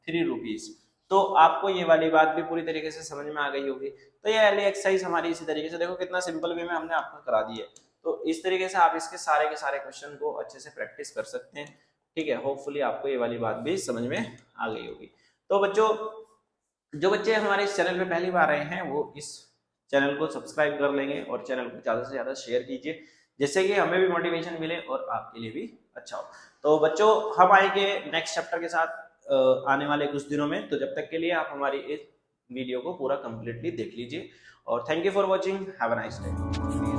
[SPEAKER 1] 3 रुपीज। तो आपको ये वाली बात भी पूरी तरीके से समझ में आ गई होगी। तो ये वाली एक्सरसाइज हमारी इसी तरीके से, देखो कितना सिंपल वे में हमने आपको करा दी है। तो इस तरीके से आप इसके सारे के सारे क्वेश्चन को अच्छे से प्रैक्टिस कर सकते हैं, ठीक है। होपफुली आपको ये वाली बात भी समझ में आ गई होगी। तो बच्चों, जो बच्चे हमारे इस चैनल पे पहली बार आए हैं वो इस चैनल को सब्सक्राइब कर लेंगे और चैनल को ज्यादा से ज्यादा शेयर कीजिए, जिससे कि हमें भी मोटिवेशन मिले और आपके लिए भी अच्छा हो। तो बच्चों, हम आएंगे नेक्स्ट चैप्टर के साथ आने वाले कुछ दिनों में। तो जब तक के लिए आप हमारी इस वीडियो को पूरा कंप्लीटली देख लीजिए, और thank you for watching, have a nice day.